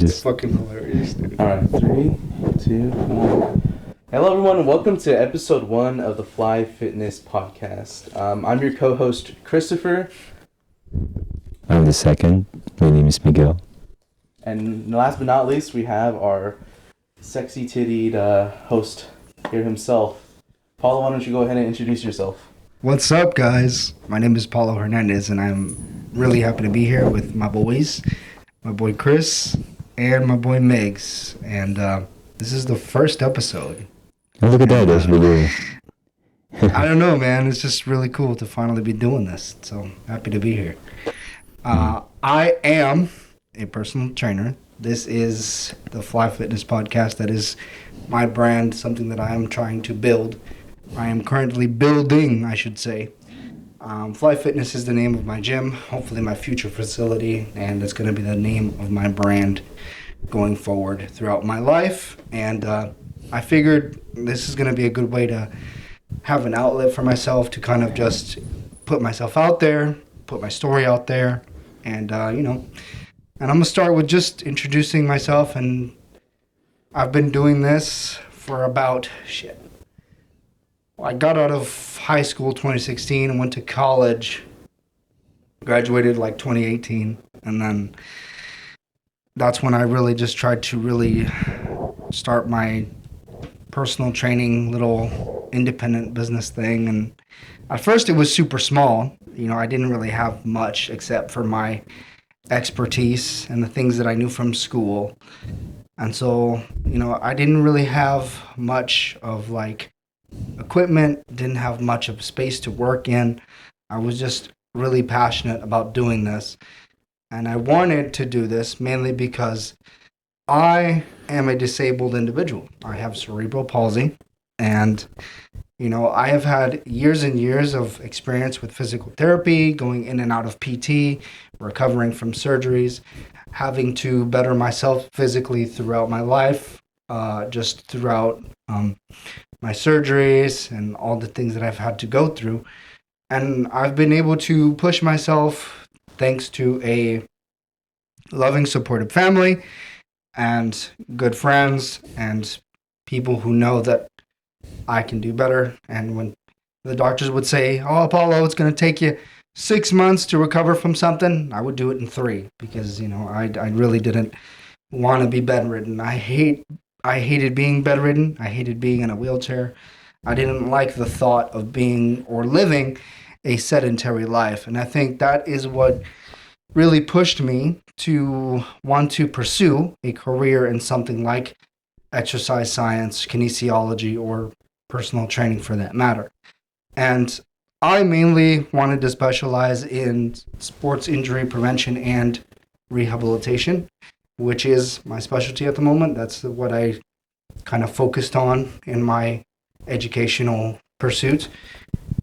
just fucking hilarious, dude. All right, 3, 2, 1. Hello, everyone. Welcome to episode 1 of the Fly Fitness podcast. I'm your co-host, Christopher. I'm the second. My name is Miguel. And last but not least, we have our sexy tittied host here himself. Paulo, why don't you go ahead and introduce yourself? What's up, guys? My name is Paulo Hernandez, and I'm really happy to be here with my boys, my boy Chris, and my boy Megs. And this is the first episode. Oh, look at that. That's really... I don't know, man. It's just really cool to finally be doing this. So happy to be here. I am a personal trainer. This is the Fly Fitness podcast. That is my brand, something that I am trying to build. I am currently building, I should say. Fly Fitness is the name of my gym, hopefully my future facility, and it's going to be the name of my brand going forward throughout my life. And I figured this is going to be a good way to have an outlet for myself to kind of just put myself out there, put my story out there, and, and I'm going to start with just introducing myself. And I've been doing this for about, I got out of high school 2016 and went to college, graduated like 2018, and then that's when I really just tried to really start my personal training little independent business thing. And at first it was super small. I didn't really have much except for my expertise and the things that I knew from school. And so, I didn't really have much of like equipment, didn't have much of space to work in. I was just really passionate about doing this. And I wanted to do this mainly because I am a disabled individual. I have cerebral palsy, and I have had years and years of experience with physical therapy, going in and out of PT, recovering from surgeries, having to better myself physically throughout my life, just throughout my surgeries and all the things that I've had to go through. And I've been able to push myself thanks to a loving, supportive family and good friends and people who know that I can do better. And when the doctors would say, "Oh, Apollo, it's going to take you 6 months to recover from something," I would do it in 3 because, I really didn't want to be bedridden. I hated being bedridden. I hated being in a wheelchair. I didn't like the thought of being or living a sedentary life. And I think that is what really pushed me to want to pursue a career in something like exercise science, kinesiology, or personal training for that matter. And I mainly wanted to specialize in sports injury prevention and rehabilitation, which is my specialty at the moment. That's what I kind of focused on in my educational pursuit.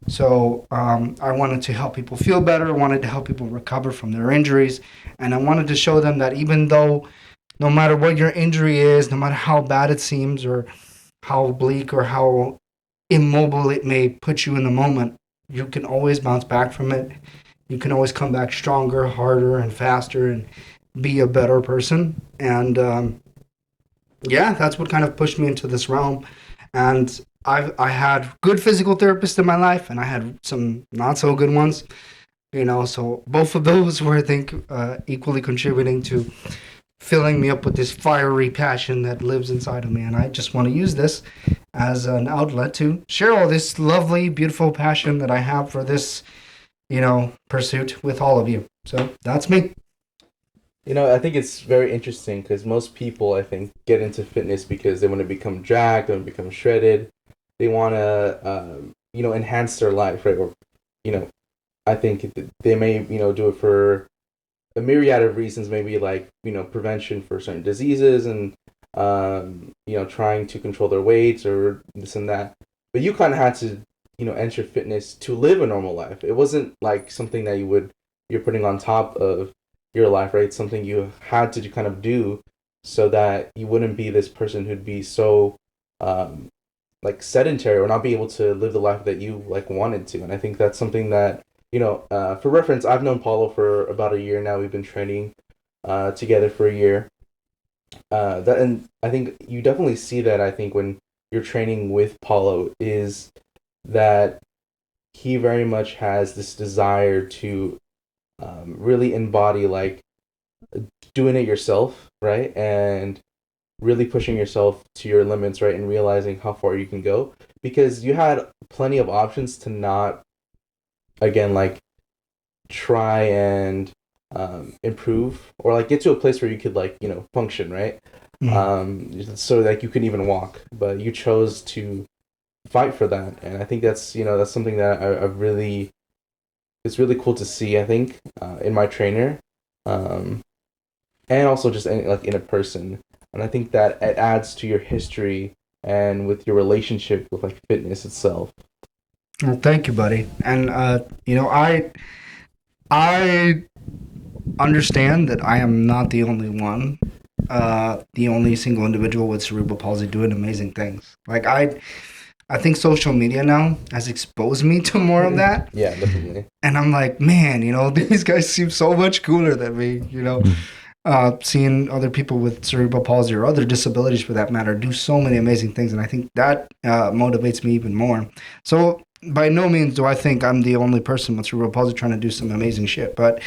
So I wanted to help people feel better, I wanted to help people recover from their injuries, and I wanted to show them that even though no matter what your injury is, no matter how bad it seems or how bleak or how immobile it may put you in the moment, you can always bounce back from it. You can always come back stronger, harder, and faster, and be a better person. And that's what kind of pushed me into this realm. And I had good physical therapists in my life, and I had some not so good ones. So both of those were, I think, equally contributing to filling me up with this fiery passion that lives inside of me. And I just want to use this as an outlet to share all this lovely, beautiful passion that I have for this, pursuit with all of you. So that's me. I think it's very interesting because most people, I think, get into fitness because they want to become jacked, they want to become shredded. They want to, enhance their life, right? Or, I think they may, do it for a myriad of reasons, maybe like, prevention for certain diseases and, trying to control their weights or this and that. But you kind of had to, enter fitness to live a normal life. It wasn't like something that you're putting on top of your life, right? It's something you had to kind of do so that you wouldn't be this person who'd be so, sedentary or not be able to live the life that you wanted to. And I think that's something that, for reference, I've known Paulo for about a year now. We've been training together for a year. that, and I think you definitely see that. I think when you're training with Paulo, is that he very much has this desire to really embody like doing it yourself, right? And really pushing yourself to your limits, right? And realizing how far you can go, because you had plenty of options to not, again, like try and improve or like get to a place where you could like, you know, function, right? So like you couldn't even walk, but you chose to fight for that. And I think that's, you know, that's something that I really, it's really cool to see, I think, in my trainer, and also just like in a person. And I think that it adds to your history and with your relationship with like fitness itself. Well, thank you, buddy. And you know, I understand that I am not the only one, the only single individual with cerebral palsy doing amazing things. Like I think social media now has exposed me to more of that. Yeah, definitely. And I'm like, man, you know, these guys seem so much cooler than me, you know. Seeing other people with cerebral palsy or other disabilities for that matter do so many amazing things. And I think that motivates me even more. So by no means do I think I'm the only person with cerebral palsy trying to do some amazing shit. But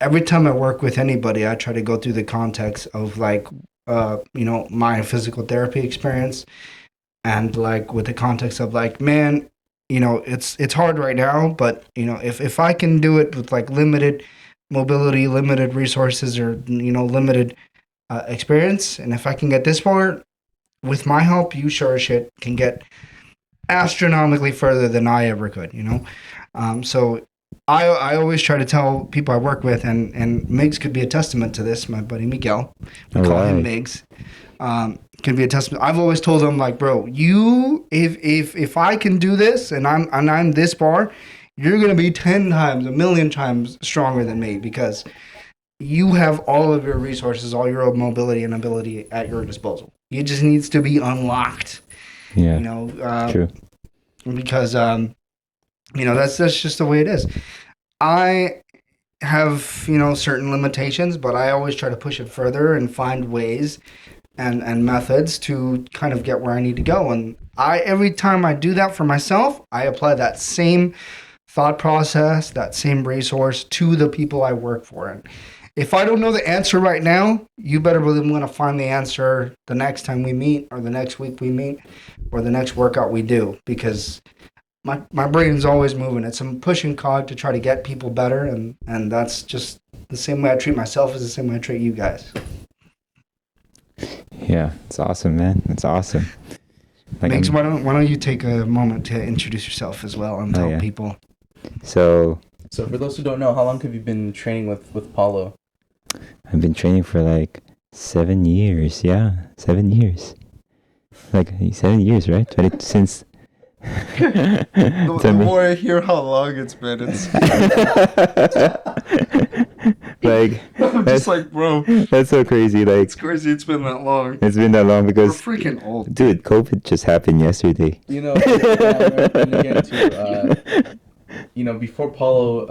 every time I work with anybody, I try to go through the context of like, you know, my physical therapy experience. And like with the context of like, man, you know, it's hard right now, but you know, if I can do it with like limited mobility, limited resources, or you know, limited experience, and if I can get this far with my help, you sure as shit can get astronomically further than I ever could. You know, so I always try to tell people I work with, and Migs could be a testament to this. My buddy Miguel, we call him Migs. Can be a testament. I've always told them like, bro, you if I can do this and I'm this far, you're gonna be 10 times, a million times stronger than me because you have all of your resources, all your mobility and ability at your disposal. It just needs to be unlocked. Yeah. You know, True. Because you know, that's just the way it is. I have, you know, certain limitations, but I always try to push it further and find ways and methods to kind of get where I need to go. And every time I do that for myself, I apply that same thought process, that same resource to the people I work for. And if I don't know the answer right now, you better believe I'm going to find the answer the next time we meet or the next week we meet or the next workout we do, because my brain's always moving. It's a pushing cog to try to get people better, and that's just the same way I treat myself is the same way I treat you guys. Yeah, it's awesome, man. It's awesome. Like, Migs, why don't you take a moment to introduce yourself as well and tell people. So for those who don't know, how long have you been training with Paulo? I've been training for like 7 years. Yeah, 7 years. Like 7 years, right? Since. The more I hear how long it's been, it's like I'm just like, bro, that's so crazy. Like it's crazy. It's been that long. it's been that long We're because freaking old. dude, COVID just happened yesterday. You know, and again too, you know, before Paulo,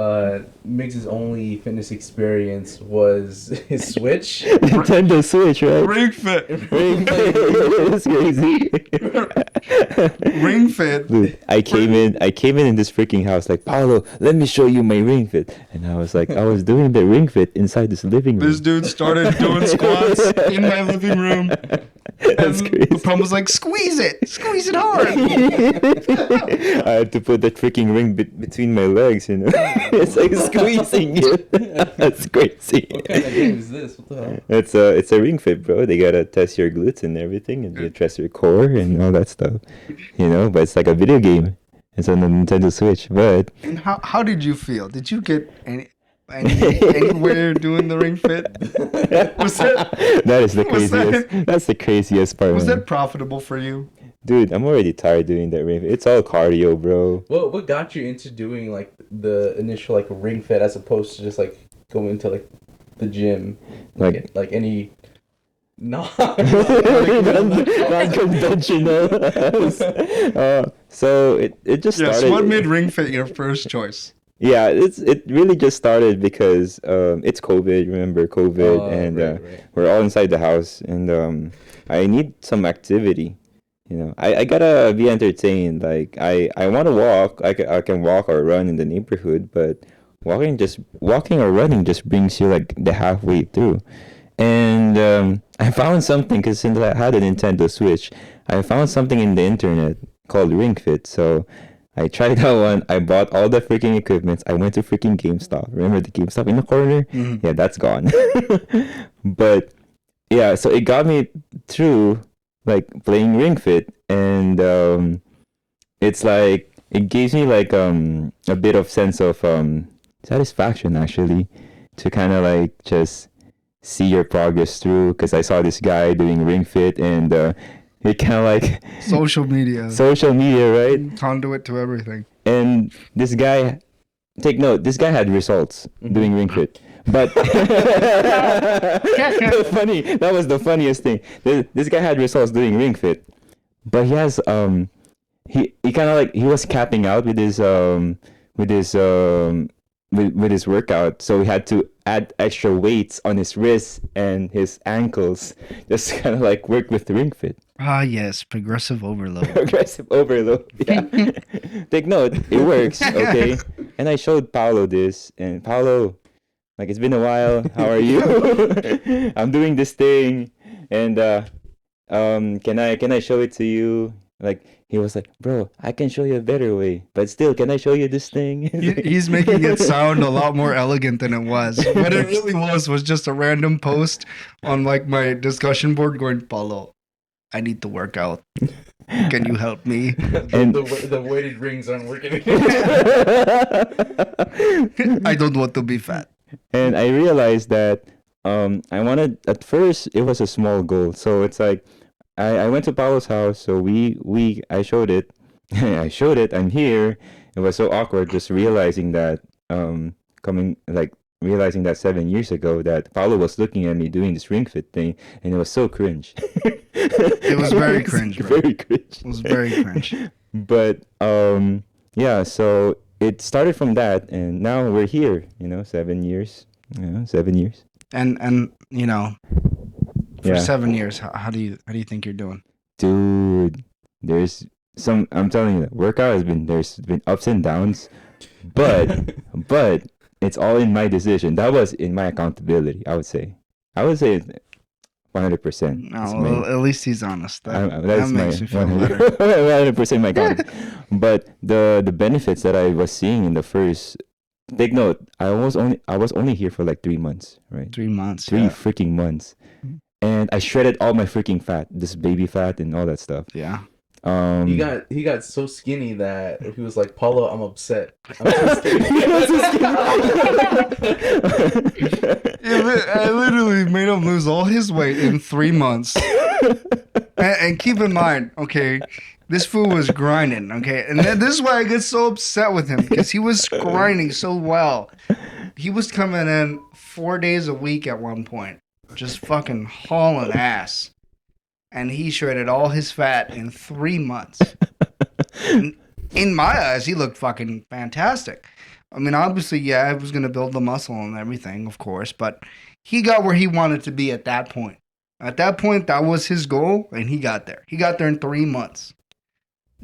Migs' only fitness experience was his Switch. Nintendo Switch, right? Ring Fit. Ring Fit. It's crazy. Ring Fit. Dude, I came in this freaking house like, Paulo, let me show you my Ring Fit. And I was like, I was doing the Ring Fit inside this living room. This dude started doing squats in my living room. That's And crazy. the problem was like, squeeze it hard. I had to put that freaking ring between my legs, you know. It's like squeezing it. That's crazy. What kind of game is this? What the hell? It's a ring fit, bro. They gotta test your glutes and everything, and you test your core and all that stuff, you know. But it's like a video game. It's on the Nintendo Switch. But And how did you feel? Did you get anywhere doing the Ring Fit? Was that is the was that- craziest. That's the craziest part. Was man. that profitable for you? Dude, I'm already tired doing that ring fit. It's all cardio, bro. What got you into doing like the initial like Ring Fit as opposed to just like going to like the gym, like any non-conventional. So it just started. Yes. What made Ring Fit your first choice? Yeah, it really just started because it's COVID. Remember COVID, Oh, and right. we're all inside the house, and I need some activity. You know, I gotta be entertained. Like I want to walk. I can walk or run in the neighborhood, but walking or running just brings you like the halfway through. And I found something because since I had a Nintendo Switch, I found something in the internet called Ring Fit. So I tried that one. I bought all the freaking equipment. I went to freaking GameStop. Remember the GameStop in the corner? Mhm. Yeah, that's gone. But yeah, so it got me through like playing Ring Fit, and it's like it gives me like a bit of sense of satisfaction actually to kind of like just see your progress through because I saw this guy doing Ring Fit and it kind of like Social media, social media, right? conduit to everything. And this guy, take note, this guy had results doing Ring Fit. But that was the funniest thing. This guy had results doing Ring Fit, but he has he kind of like he was capping out with his with his workout, so he had to add extra weights on his wrists and his ankles, just kind of like work with Ring Fit. Ah, yes, progressive overload. Aggressive overload. Yeah. Take note, it works, okay? And I showed Paolo this, and Paolo, like it's been a while. How are you? I'm doing this thing, and can I show it to you? Like he was like, bro, I can show you a better way, but still, can I show you this thing? He's making it sound a lot more elegant than it was. What it really was just a random post on like my discussion board going, Paulo, I need to work out. Can you help me? And- The weighted rings aren't working. I don't want to be fat. And I realized that I wanted at first it was a small goal. So it's like I went to Paolo's house, so I showed it. I showed it, I'm here. It was so awkward just realizing that realizing that 7 years ago that Paolo was looking at me doing this Ring Fit thing and it was so cringe. It was very cringe, bro. Very cringe. It was very cringe. But yeah, so it started from that and now we're here, 7 years. 7 years. And you know, for Yeah. 7 years, how do you think you're doing? Dude, I'm telling you, there's been ups and downs, but it's all in my decision. That was in my accountability, I would say 100%. No, It's well, my- at least he's honest. That that's makes my me feel 100 better. 100% my accountability. But the benefits that I was seeing in the first, take note, I was only here for like 3 months, right? 3 months. Three Yeah. freaking months. And I shredded all my freaking fat, this baby fat and all that stuff. Yeah. He got so skinny that he was like, Paulo, I'm upset. I'm so skinny." I literally made him lose all his weight in 3 months. And keep in mind, okay, this fool was grinding, okay? And this is why I get so upset with him, because he was grinding so well. He was coming in 4 days a week at one point, just fucking hauling ass. And he shredded all his fat in 3 months. And in my eyes, he looked fucking fantastic. I mean, obviously, yeah, I was going to build the muscle and everything, of course, but he got where he wanted to be at that point. At that point, that was his goal, and he got there. He got there in 3 months.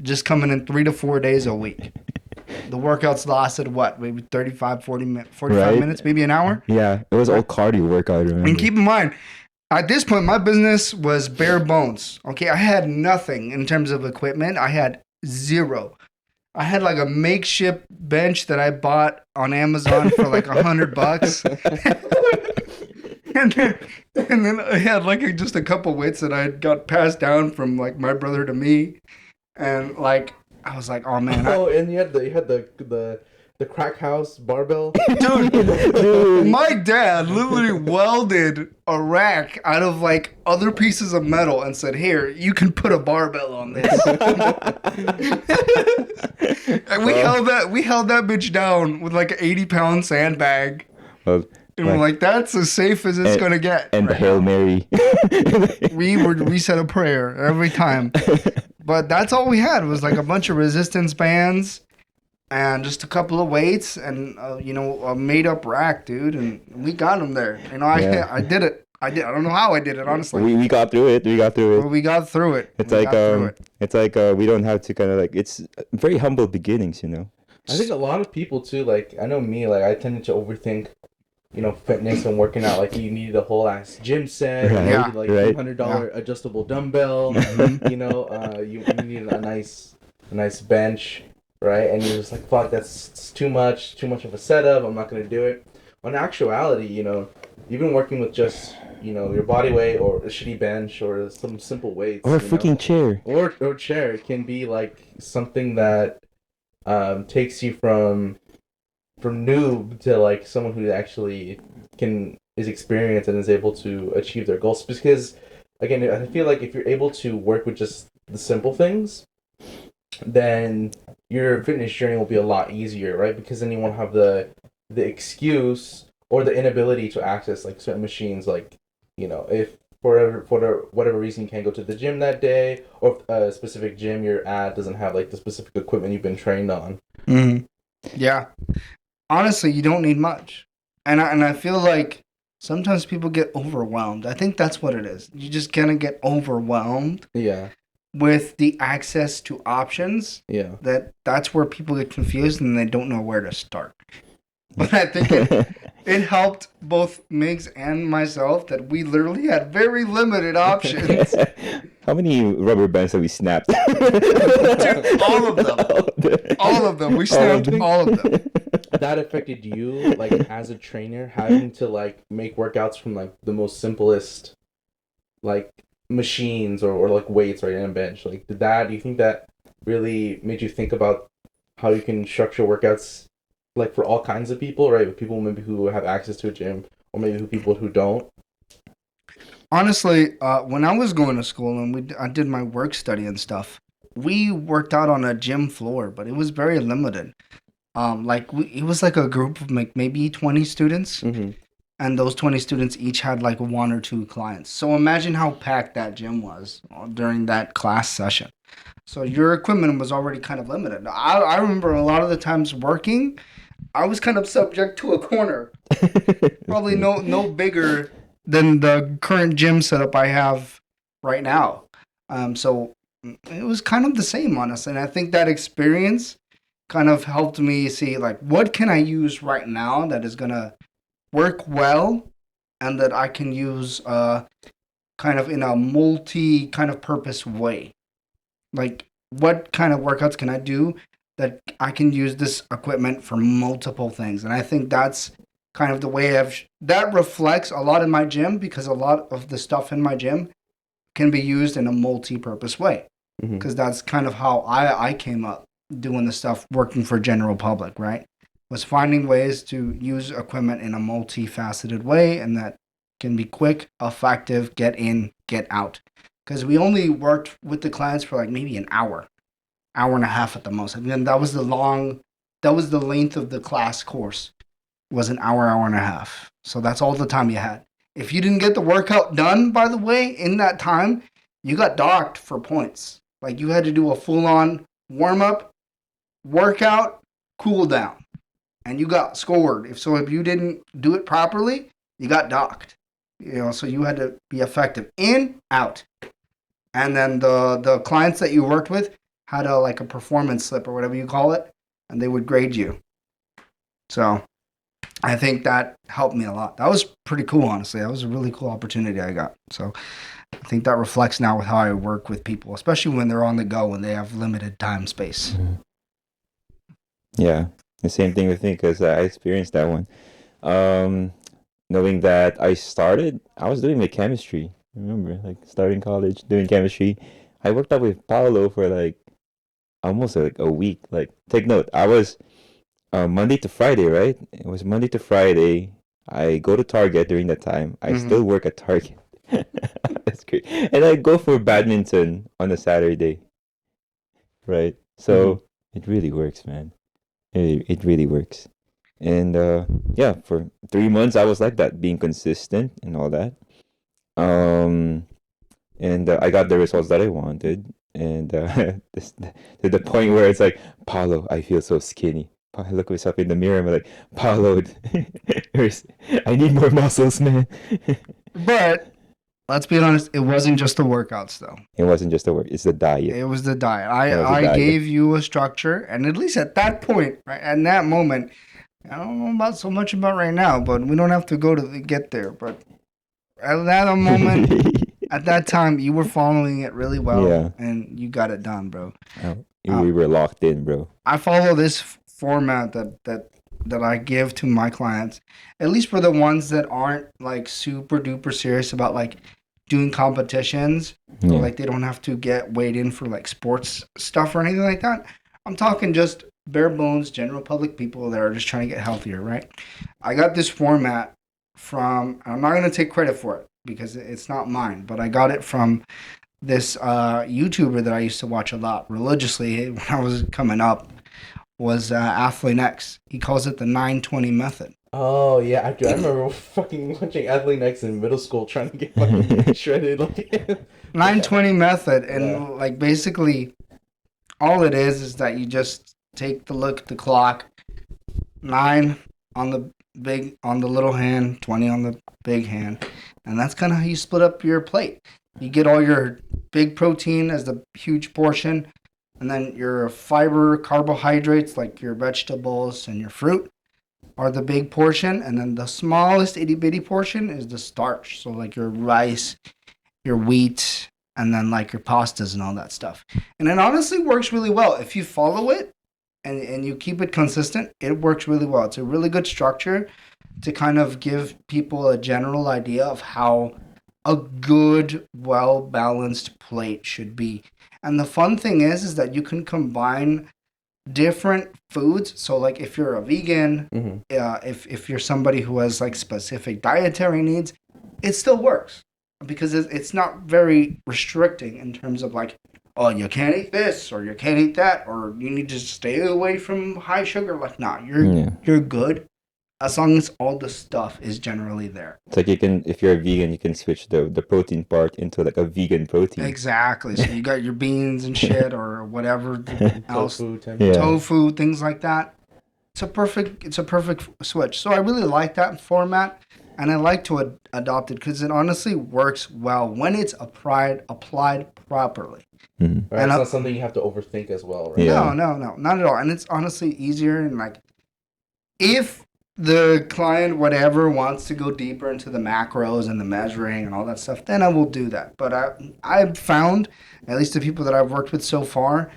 Just coming in 3 to 4 days a week. The workouts lasted, what, maybe 35, 40 minutes, 45 Right. minutes, maybe an hour? Yeah, it was all cardio workout, remember? And keep in mind, at this point, my business was bare bones. Okay, I had nothing in terms of equipment. I had zero. I had like a makeshift bench that I bought on Amazon for like $100. and then I had like just a couple weights that I got passed down from like my brother to me. And like, I was like, oh man, Oh, and you had the crack house barbell. Dude, my dad literally welded a rack out of like other pieces of metal and said, "Here, you can put a barbell on this." And we held that bitch down with like an 80-pound sandbag, Well, and we're like, "That's as safe as it's gonna get." and the right Hail now. Mary. We said a prayer every time, but that's all we had was like a bunch of resistance bands and just a couple of weights and a made up rack, dude, and we got them there. Yeah. I did it. I don't know how I did it, honestly, We got through it. We got through but it. we got through it. It's We like got through um, it. it's like we don't have to kind of like it's very humble beginnings, you know. I think a lot of people too, like I know me, like I tended to overthink, fitness and working out. Like you needed a whole ass gym set, Right, you Yeah. needed like right. $200 adjustable dumbbell, Mhm. you needed a nice bench, right? And you're just like, fuck, it's too much of a setup. I'm not gonna do it. When in actuality, even working with just your body weight or a shitty bench or some simple weights, Or a freaking chair. or chair can be like something that takes you from noob to like someone who actually is experienced and is able to achieve their goals. Because again, I feel like if you're able to work with just the simple things, then your fitness journey will be a lot easier, right? Because then you won't have the excuse or the inability to access like certain machines, like if for whatever reason you can't go to the gym that day, or if a specific gym you're at doesn't have like the specific equipment you've been trained on. Mhm. Yeah. Honestly, you don't need much. And I feel like sometimes people get overwhelmed. I think that's what it is. You just kind of get overwhelmed Yeah, with the access to options. yeah. That's where people get confused and they don't know where to start. But I think it helped both Migs and myself that we literally had very limited options. How many rubber bands have we snapped? Dude, all of them. All of them. We snapped all of them. That affected you, like as a trainer, having to like make workouts from like the most simplest like machines or like weights, right, and a bench. Like do you think that really made you think about how you can structure workouts like for all kinds of people, right? With people maybe who have access to a gym or maybe people who don't. Honestly, when I was going to school and I did my work study and stuff, we worked out on a gym floor, but it was very limited. It was like a group of like maybe 20 students, Mm-hmm. and those 20 students each had like one or two clients. So imagine how packed that gym was during that class session. So your equipment was already kind of limited. I remember a lot of the times working, I was kind of subject to a corner, probably no bigger than the current gym setup I have right now. So it was kind of the same, honestly. And I think that experience kind of helped me see like what can I use right now that is gonna work well and that I can use kind of in a multi kind of purpose way. Like what kind of workouts can I do that I can use this equipment for multiple things? And I think that's kind of the way that reflects a lot in my gym because a lot of the stuff in my gym can be used in a multi-purpose way. Mm-hmm. Because that's kind of how I came up doing the stuff working for general public, right? Was finding ways to use equipment in a multifaceted way and that can be quick, effective, get in, get out. Because we only worked with the clients for like maybe an hour and a half at the most. And then that was the length of the class course was an hour and a half. So that's all the time you had. If you didn't get the workout done, by the way, in that time, you got docked for points. Like you had to do a full-on warm-up, workout, cool down. And you got scored. If you didn't do it properly, you got docked. So you had to be effective in, out. And then the clients that you worked with had a performance slip or whatever you call it, and they would grade you. So I think that helped me a lot. That was pretty cool, honestly. That was a really cool opportunity I got. So I think that reflects now with how I work with people, especially when they're on the go and they have limited time space. Yeah, the same thing with me because I experienced that one. Knowing that I was doing my chemistry. Remember, like starting college, doing chemistry. I worked out with Paulo for like almost like a week. Like, take note, I was Monday to Friday, right? It was Monday to Friday. I go to Target during that time. I still work at Target. That's great. And I go for badminton on a Saturday, right? So it really works, man. It really works. And yeah, for 3 months I was like that, being consistent and all that. And I got the results that I wanted. and to the point where it's like, Paulo, I feel so skinny. I look myself in the mirror and I'm like, Paulo, I need more muscles, man. But let's be honest, it wasn't just the workouts though. It wasn't just the work; it's the diet. It was the diet. It was the I diet. gave you a structure, and at least at that point, right, at that moment, I don't know about so much about right now, but we don't have to go to get there. But at that moment, at that time, you were following it really well, Yeah. and you got it done, bro. We were locked in, bro. I follow this format that I give to my clients, at least for the ones that aren't like super duper serious about like doing competitions, Yeah. or like they don't have to get weighed in for like sports stuff or anything like that. I'm talking just bare bones, general public people that are just trying to get healthier, right? I got this format from, I'm not going to take credit for it because it's not mine, but I got it from this YouTuber that I used to watch a lot religiously when I was coming up, was Athlete X. He calls it the 920 method. Oh yeah, I remember fucking watching Athlete X in middle school trying to get fucking shredded. Like 920 method, and Yeah. like basically all it is that you just take the look at the clock, 9 on the little hand, 20 on the big hand, and that's kind of how you split up your plate. You get all your big protein as the huge portion, and then your fiber carbohydrates like your vegetables and your fruit are the big portion, and then the smallest itty bitty portion is the starch. So like your rice, your wheat, and then like your pastas and all that stuff. And it honestly works really well if you follow it and you keep it consistent. It works really well. It's a really good structure to kind of give people a general idea of how a good, well balanced plate should be. And the fun thing is that you can combine different foods. So like if you're a vegan, Mhm. if you're somebody who has like specific dietary needs, it still works because it's not very restricting in terms of like, oh, you can't eat this or you can't eat that or you need to stay away from high sugar. Like, nah, Yeah. you're good as long as all the stuff is generally there. It's like if you're a vegan, you can switch the protein part into like a vegan protein. Exactly. So you got your beans and shit or whatever else, Tofu, tempeh. Yeah. tofu, things like that. It's a perfect switch. So I really like that format, and I like to adopt it because it honestly works well when it's applied properly. Mhm. Right? And It's I- not something you have to overthink as well, right? Yeah. No, not at all. And it's honestly easier, and like if the client whatever wants to go deeper into the macros and the measuring and all that stuff, then I will do that. But I've found, at least the people that I've worked with so far,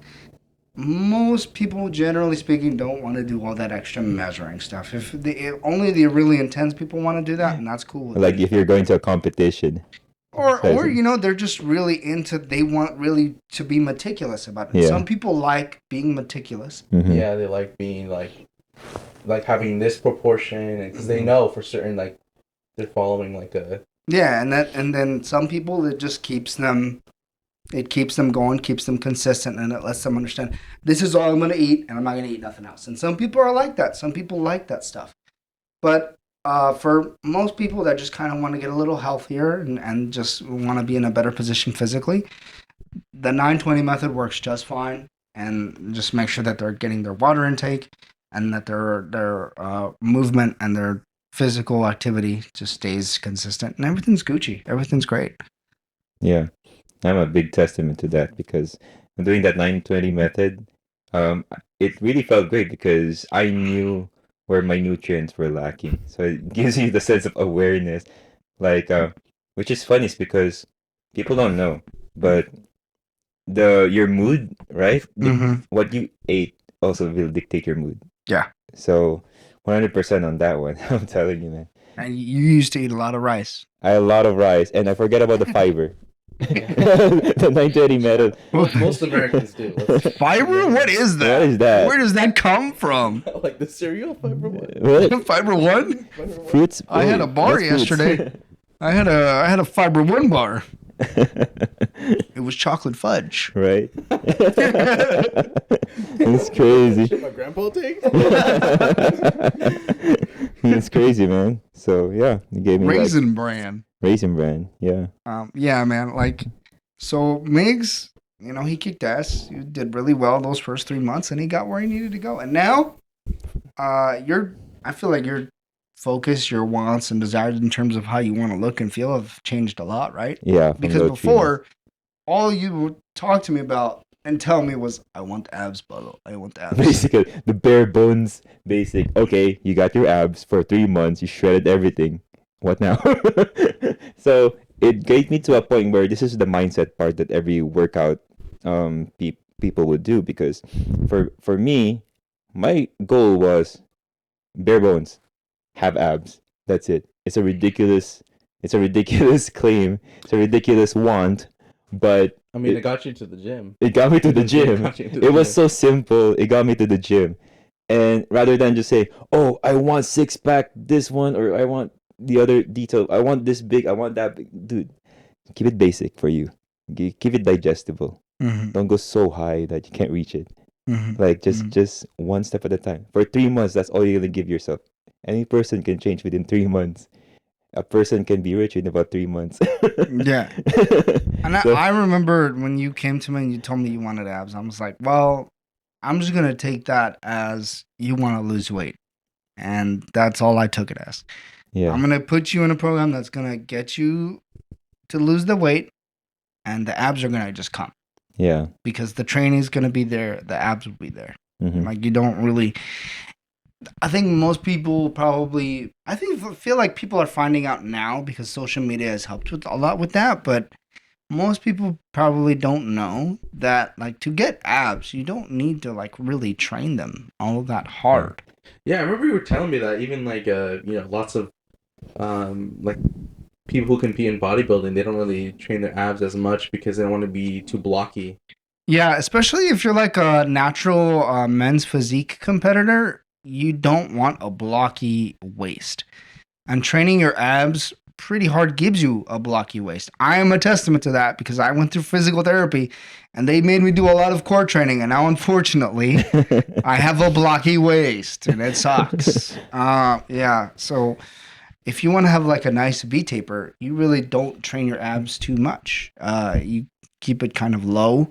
most people generally speaking don't want to do all that extra measuring stuff. If only the really intense people want to do that, and that's cool with Like me. if you're going to a competition. Or Pleasant. you know, they're just really into, they want really to be meticulous about it. Yeah. Some people like being meticulous. Mhm. Yeah, they like being like having this proportion, because they know for certain like they're following like a Yeah, and then some people, it just keeps them going, keeps them consistent, and it lets them understand this is all I'm gonna eat, and I'm not gonna eat nothing else. And some people are like that. Some people like that stuff. But for most people that just kind of want to get a little healthier and just want to be in a better position physically, the 920 method works just fine. And just make sure that they're getting their water intake and that their movement and their physical activity just stays consistent, and everything's Gucci. Everything's great. Yeah. I'm a big testament to that because doing that 920 method, it really felt great because I knew where my nutrients were lacking. So it gives you the sense of awareness. Like, which is funny is because people don't know, but your mood, right? Mm-hmm. What you ate also will dictate your mood. Yeah. So 100% on that one. I'm telling you, man. And you used to eat a lot of rice. I had a lot of rice, and I forget about the fiber. The 930 method. most Americans do. Fiber? What is that? What is that? Where does that come from? Like the cereal fiber one. What? Fiber One? Fiber one? Fruits. I had a bar that's fruits. yesterday. I had a Fiber One bar. It was chocolate fudge. Right? It's crazy. Shit my grandpa take? It's crazy, man. So yeah, you gave me Raisin Bran. Raisin Bran. Yeah. Yeah, man. Like, so Migs, he kicked ass. He did really well those first 3 months, and he got where he needed to go. And now, I feel like your focus, your wants, and desires in terms of how you want to look and feel have changed a lot, right? Yeah, from Because those 3 months. before, all you would talk to me about and tell me was, I want abs, Bolo. I want abs. Basically, the bare bones basic. Okay, you got your abs for 3 months. You shredded everything. What now? So it gave me to a point where this is the mindset part that every workout people would do, because for me, my goal was bare bones, have abs. That's it. It's a ridiculous claim. It's a ridiculous want, but I mean, it got you to the gym. it got me to the It gym. got you to the It was gym. so simple. It got me to the gym. And rather than just say, "Oh, I want six pack this one, or I want the other detail. I want this big. I want that big." Dude, keep it basic for you. Keep it digestible. Mm-hmm. Don't go so high that you can't reach it. Mm-hmm. Like Mhm. just one step at a time. For 3 months, that's all you're gonna give yourself. Any person can change within 3 months. A person can be rich in about 3 months. Yeah. And So- I remember when you came to me and you told me you wanted abs, I was like, well, I'm just going to take that as you want to lose weight. And that's all I took it as. yeah. I'm going to put you in a program that's going to get you to lose the weight, and the abs are going to just come Yeah. because the training is going to be there. The abs will be there. Mhm. Like, you don't really. I think most people probably. Feel like people are finding out now because social media has helped with a lot with that. But most people probably don't know that, like, to get abs, you don't need to like really train them all that hard. Yeah, I remember you were telling me that even like lots of like people who compete in bodybuilding, they don't really train their abs as much because they don't want to be too blocky. Yeah, especially if you're like a natural men's physique competitor, you don't want a blocky waist. And training your abs pretty hard gives you a blocky waist. I am a testament to that because I went through physical therapy and they made me do a lot of core training. And now, unfortunately, I have a blocky waist and it sucks. Yeah. So if you want to have like a nice V taper, you really don't train your abs too much. You keep it kind of low.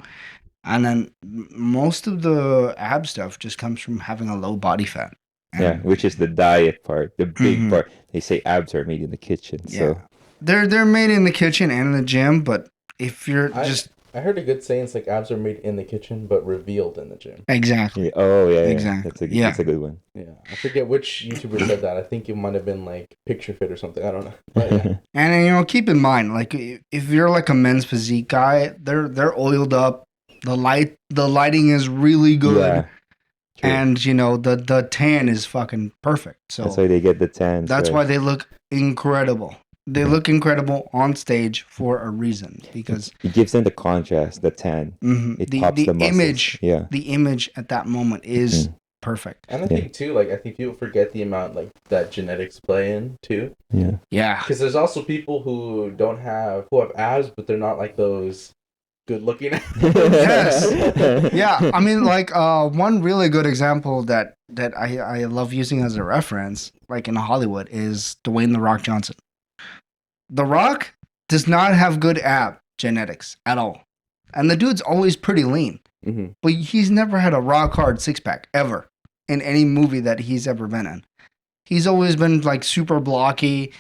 And then most of the ab stuff just comes from having a low body fat. Yeah, which is the diet part, the big Mhm. part. They say abs are made in the kitchen. So They're made in the kitchen and in the gym, but if you're I- just I heard a good saying, it's like abs are made in the kitchen but revealed in the gym. exactly. yeah. Oh yeah, Exactly. That's a good one. Yeah, I forget which YouTuber said that. I think it might have been like Picture Fit or something. I don't know. But yeah. And keep in mind, like if you're like a men's physique guy, they're oiled up. The lighting is really good, Yeah, true. and the tan is fucking perfect. So That's why they get the tan. that's why they look incredible. They look incredible on stage for a reason because it gives them the contrast, the tan. It pops the muscles. image, Yeah. the image at that moment is perfect. And I think too, like I think people forget the amount like that genetics play in too. Yeah. Yeah. Because there's also people who have abs, but they're not like those good looking. Yes. Yeah, I mean, like one really good example that I love using as a reference, like in Hollywood, is Dwayne The Rock Johnson. The Rock does not have good ab genetics at all, and the dude's always pretty lean, Mm-hmm. but he's never had a rock hard six pack ever in any movie that he's ever been in. He's always been like super blocky.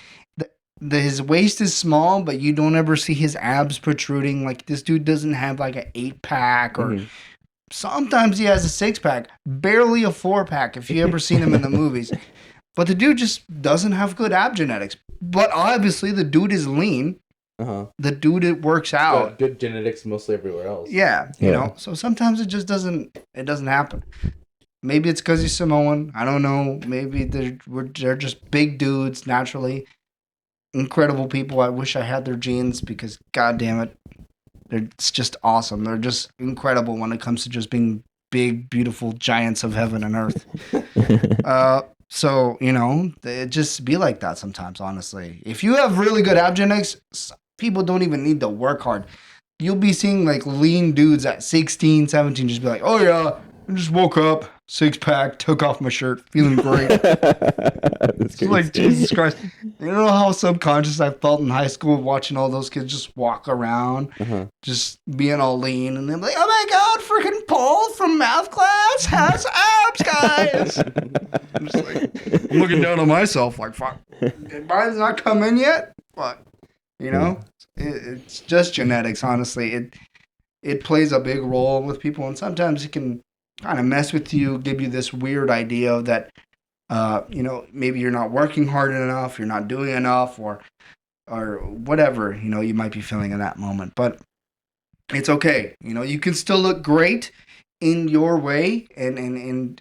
His waist is small, but you don't ever see his abs protruding. Like this dude doesn't have like an 8-pack, or Mhm. sometimes he has a 6-pack, barely a 4-pack if you ever seen him in the movies. But the dude just doesn't have good ab genetics. But obviously the dude is lean. Uh-huh. The dude it works out. Got good genetics mostly everywhere else. Yeah, you Yeah. know. So sometimes it just doesn't happen. Maybe it's because he's Samoan. I don't know. Maybe they're just big dudes naturally. Incredible people. I wish I had their genes because, god damn it, it's just awesome. They're just incredible when it comes to just being big, beautiful giants of heaven and earth. So it just be like that sometimes. Honestly, if you have really good ab genetics, people don't even need to work hard. You'll be seeing like lean dudes at 16, 17 just be like, oh yeah, I just woke up, 6-pack, took off my shirt, feeling great. That's It's like, crazy. Jesus Christ. You know how subconscious I felt in high school watching all those kids just walk around, Uh-huh. just being all lean, and they're like, oh my God, freaking Paul from math class has abs, guys. I'm just like, I'm looking down on myself like, fuck, mine's not come in yet? Fuck. You know? It's just genetics, honestly. It plays a big role with people, and sometimes it can kind of mess with you, give you this weird idea that, maybe you're not working hard enough, you're not doing enough, or whatever, you might be feeling in that moment. But it's okay. You can still look great in your way and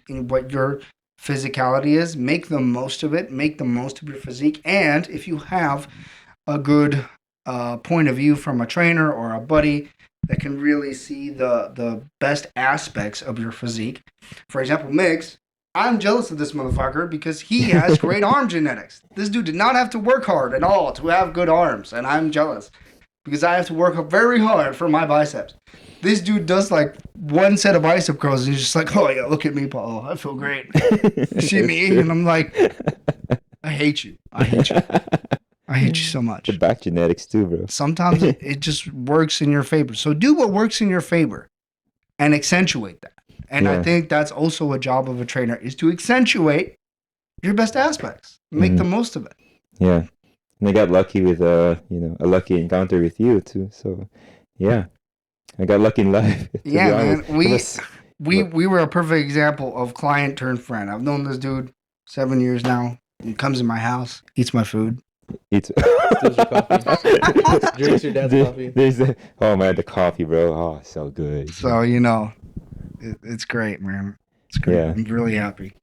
in what your physicality is. Make the most of it. Make the most of your physique. And if you have a good point of view from a trainer or a buddy that can really see the best aspects of your physique. For example, Migs, I'm jealous of this motherfucker because he has great arm genetics. This dude did not have to work hard at all to have good arms, and I'm jealous because I have to work very hard for my biceps. This dude does like one set of bicep curls, and he's just like, oh yeah, look at me, Paul. I feel great. You see me? And I'm like, I hate you. I hate you. I hate you so much. The back genetics too, bro. Sometimes it just works in your favor. So do what works in your favor and accentuate that. And I Yeah. think that's also a job of a trainer is to accentuate your best aspects. Make the most of it. Yeah. And I got lucky with a lucky encounter with you too. So yeah. I got lucky in life. to be Yeah, honest. man. It was- We were a perfect example of client turned friend. I've known this dude 7 years now. He comes in my house, eats my food. it's Steals your coffee. Drinks your dad's coffee. Oh man, the coffee, bro. Oh, so good. So, it's great, man. It's great. Yeah. I'm really happy.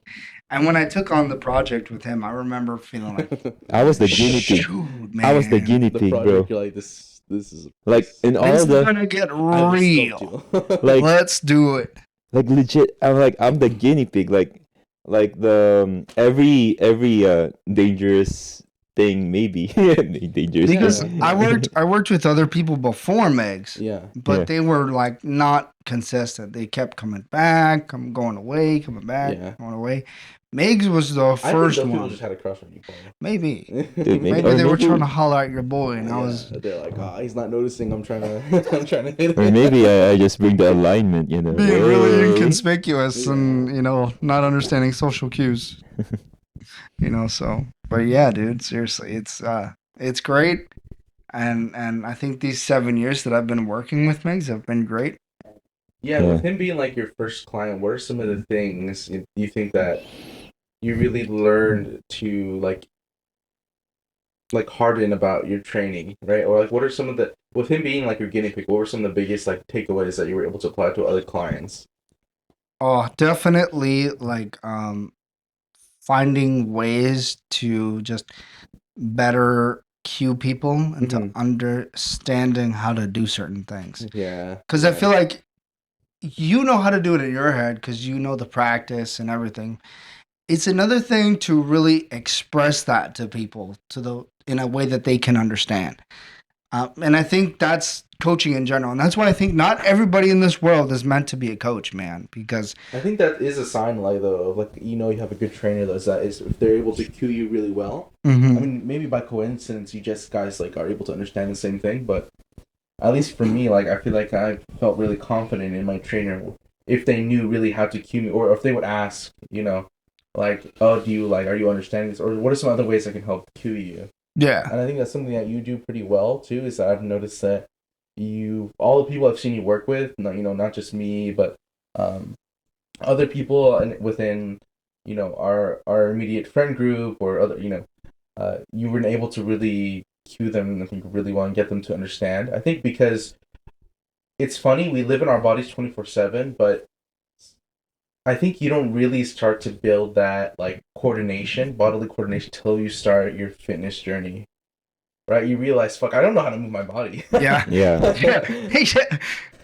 And when I took on the project with him, I remember feeling like, I was the guinea pig. shoot, man. I was the guinea The pig, bro. project, you're like, this is Like in all This is the gonna get I real. respect you. like Let's do it. like legit. I'm the guinea pig. Like the every dangerous thing maybe dangerous. Because thing. I worked with other people before Megs, Yeah. but Yeah. they were like not consistent. They kept coming back, going away, coming back, Yeah. going away. Megs was the I think first those people one. just had a crush on you, Paul. Maybe. Dude, Maybe or they were maybe- trying to holler at your boy, and I Yeah, was. they're like, oh, he's not noticing. I'm trying to, I'm trying to hit Or it. maybe I just bring the alignment, Being really Whoa. inconspicuous and not understanding social cues. So but yeah, dude, seriously, it's great. And I think these 7 years that I've been working with Megs have been great. Yeah, Yeah. with him being like your first client, what are some of the things you think that you really learned to like harden about your training, right? Or like, what are some of the with him being like your guinea pig? What were some of the biggest like takeaways that you were able to apply to other clients? Oh, definitely like finding ways to just better cue people into Mhm. understanding how to do certain things. Yeah, Because I feel like you know how to do it in your head because you know the practice and everything. It's another thing to really express that to people in a way that they can understand. And I think that's coaching in general. And that's why I think not everybody in this world is meant to be a coach, man. Because I think that is a sign, like though, of like you have a good trainer. That is if they're able to cue you really well. I mean, maybe by coincidence, you just guys like are able to understand the same thing. But at least for me, like I feel like I felt really confident in my trainer if they knew really how to cue me, or if they would ask, like, oh, are you understanding this, or what are some other ways I can help cue you? yeah. And I think that's something that you do pretty well too. Is that I've noticed that all the people I've seen you work with, not just me, but other people and within our immediate friend group or other you were able to really cue them, I think, really well and get them to understand. I think because it's funny, we live in our bodies 24/7, but I think you don't really start to build that like bodily coordination till you start your fitness journey. Right? You realize, fuck, I don't know how to move my body. Yeah. Yeah.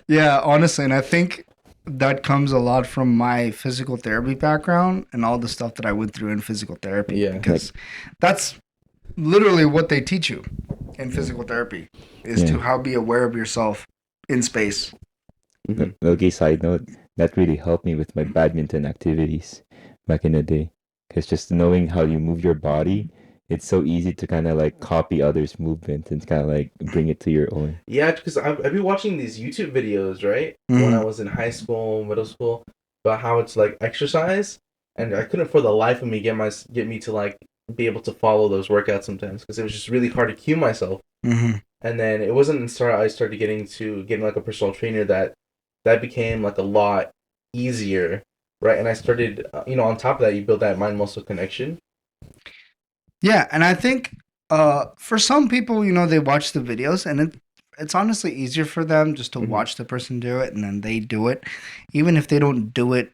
Yeah, honestly. And I think that comes a lot from my physical therapy background and all the stuff that I went through in physical therapy. Yeah. Because that's literally what they teach you in physical therapy is to Yeah. how be aware of yourself in space. Mhm. Okay, side note. that really helped me with my badminton activities back in the day. Because just knowing how you move your body, it's so easy to kind of like copy others' movement and kind of like bring it to your own. Yeah, because I've been watching these YouTube videos, right? When I was in high school, middle school, about how it's like exercise, and I couldn't for the life of me get me to like be able to follow those workouts sometimes because it was just really hard to cue myself. Mm-hmm. And then it wasn't until I started getting like a personal trainer that became like a lot easier, right? And I started, on top of that, you build that mind muscle connection. Yeah, and I think for some people, they watch the videos and it's honestly easier for them just to watch the person do it and then they do it, even if they don't do it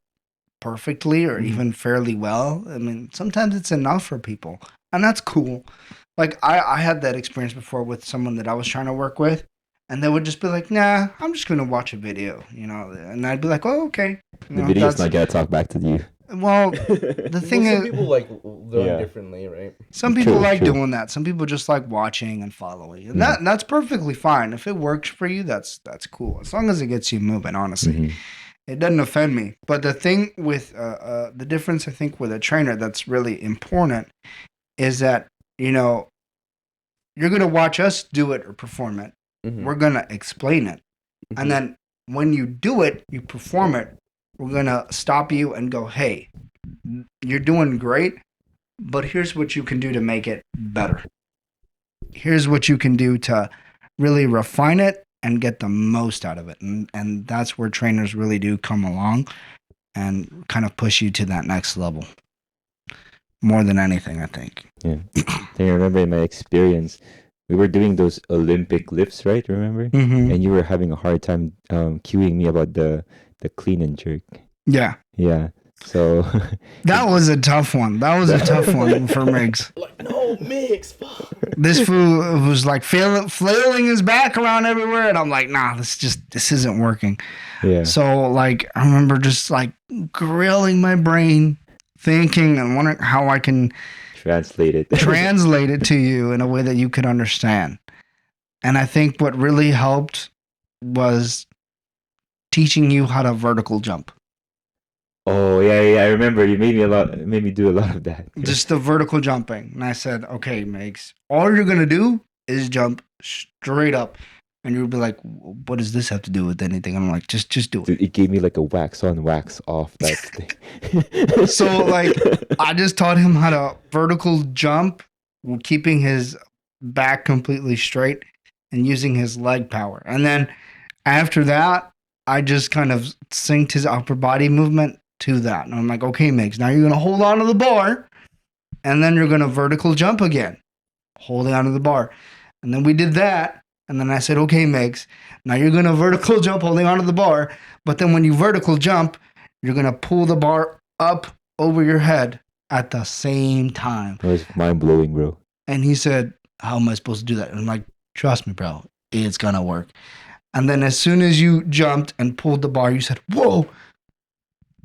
perfectly or even fairly well. I mean, sometimes it's enough for people, and that's cool. Like I had that experience before with someone that I was trying to work with, and they would just be like, "Nah, I'm just gonna watch a video," and I'd be like, "Oh, okay." The video's not gonna talk back to you. Well, the thing some is, people like learn differently, right? some people True, like true. doing that. Some people just like watching and following, and that's perfectly fine. If it works for you, that's cool. As long as it gets you moving, honestly. Mhm. It doesn't offend me. But the thing with the difference, I think, with a trainer that's really important is that, you're going to watch us do it or perform it. We're going to explain it. And then when you do it, you perform it, we're going to stop you and go, hey, you're doing great, but here's what you can do to make it better. Here's what you can do to really refine it and get the most out of it. And that's where trainers really do come along and kind of push you to that next level. More than anything, I think. Yeah. I remember in my experience, we were doing those Olympic lifts, right? Remember? Mm-hmm. And you were having a hard time cueing me about the clean and jerk. Yeah. Yeah. So that was a tough one. That was a tough one for Miggs. Like, no, Miggs, fuck. This fool was like flailing his back around everywhere, and I'm like, nah, this isn't working. Yeah. So like, I remember just like grilling my brain, thinking and wondering how I can translate it to you in a way that you could understand. And I think what really helped was teaching you how to vertical jump. Oh yeah, I remember you made me do a lot of that. Just the vertical jumping. And I said, okay, Megs, all you're gonna do is jump straight up. And you'll be like, what does this have to do with anything? I'm like, just do it. Dude, it gave me like a wax on, wax off that thing. So like, I just taught him how to vertical jump, keeping his back completely straight and using his leg power. And then after that, I just kind of synced his upper body movement to that. And I'm like, okay, Migs, now you're going to hold on to the bar and then you're going to vertical jump again, holding on to the bar. And then we did that. And then I said, okay, Migs, now you're going to vertical jump holding on to the bar. But then when you vertical jump, you're going to pull the bar up over your head at the same time. It was mind blowing, bro. And he said, how am I supposed to do that? And I'm like, trust me, bro, it's going to work. And then as soon as you jumped and pulled the bar, you said, whoa,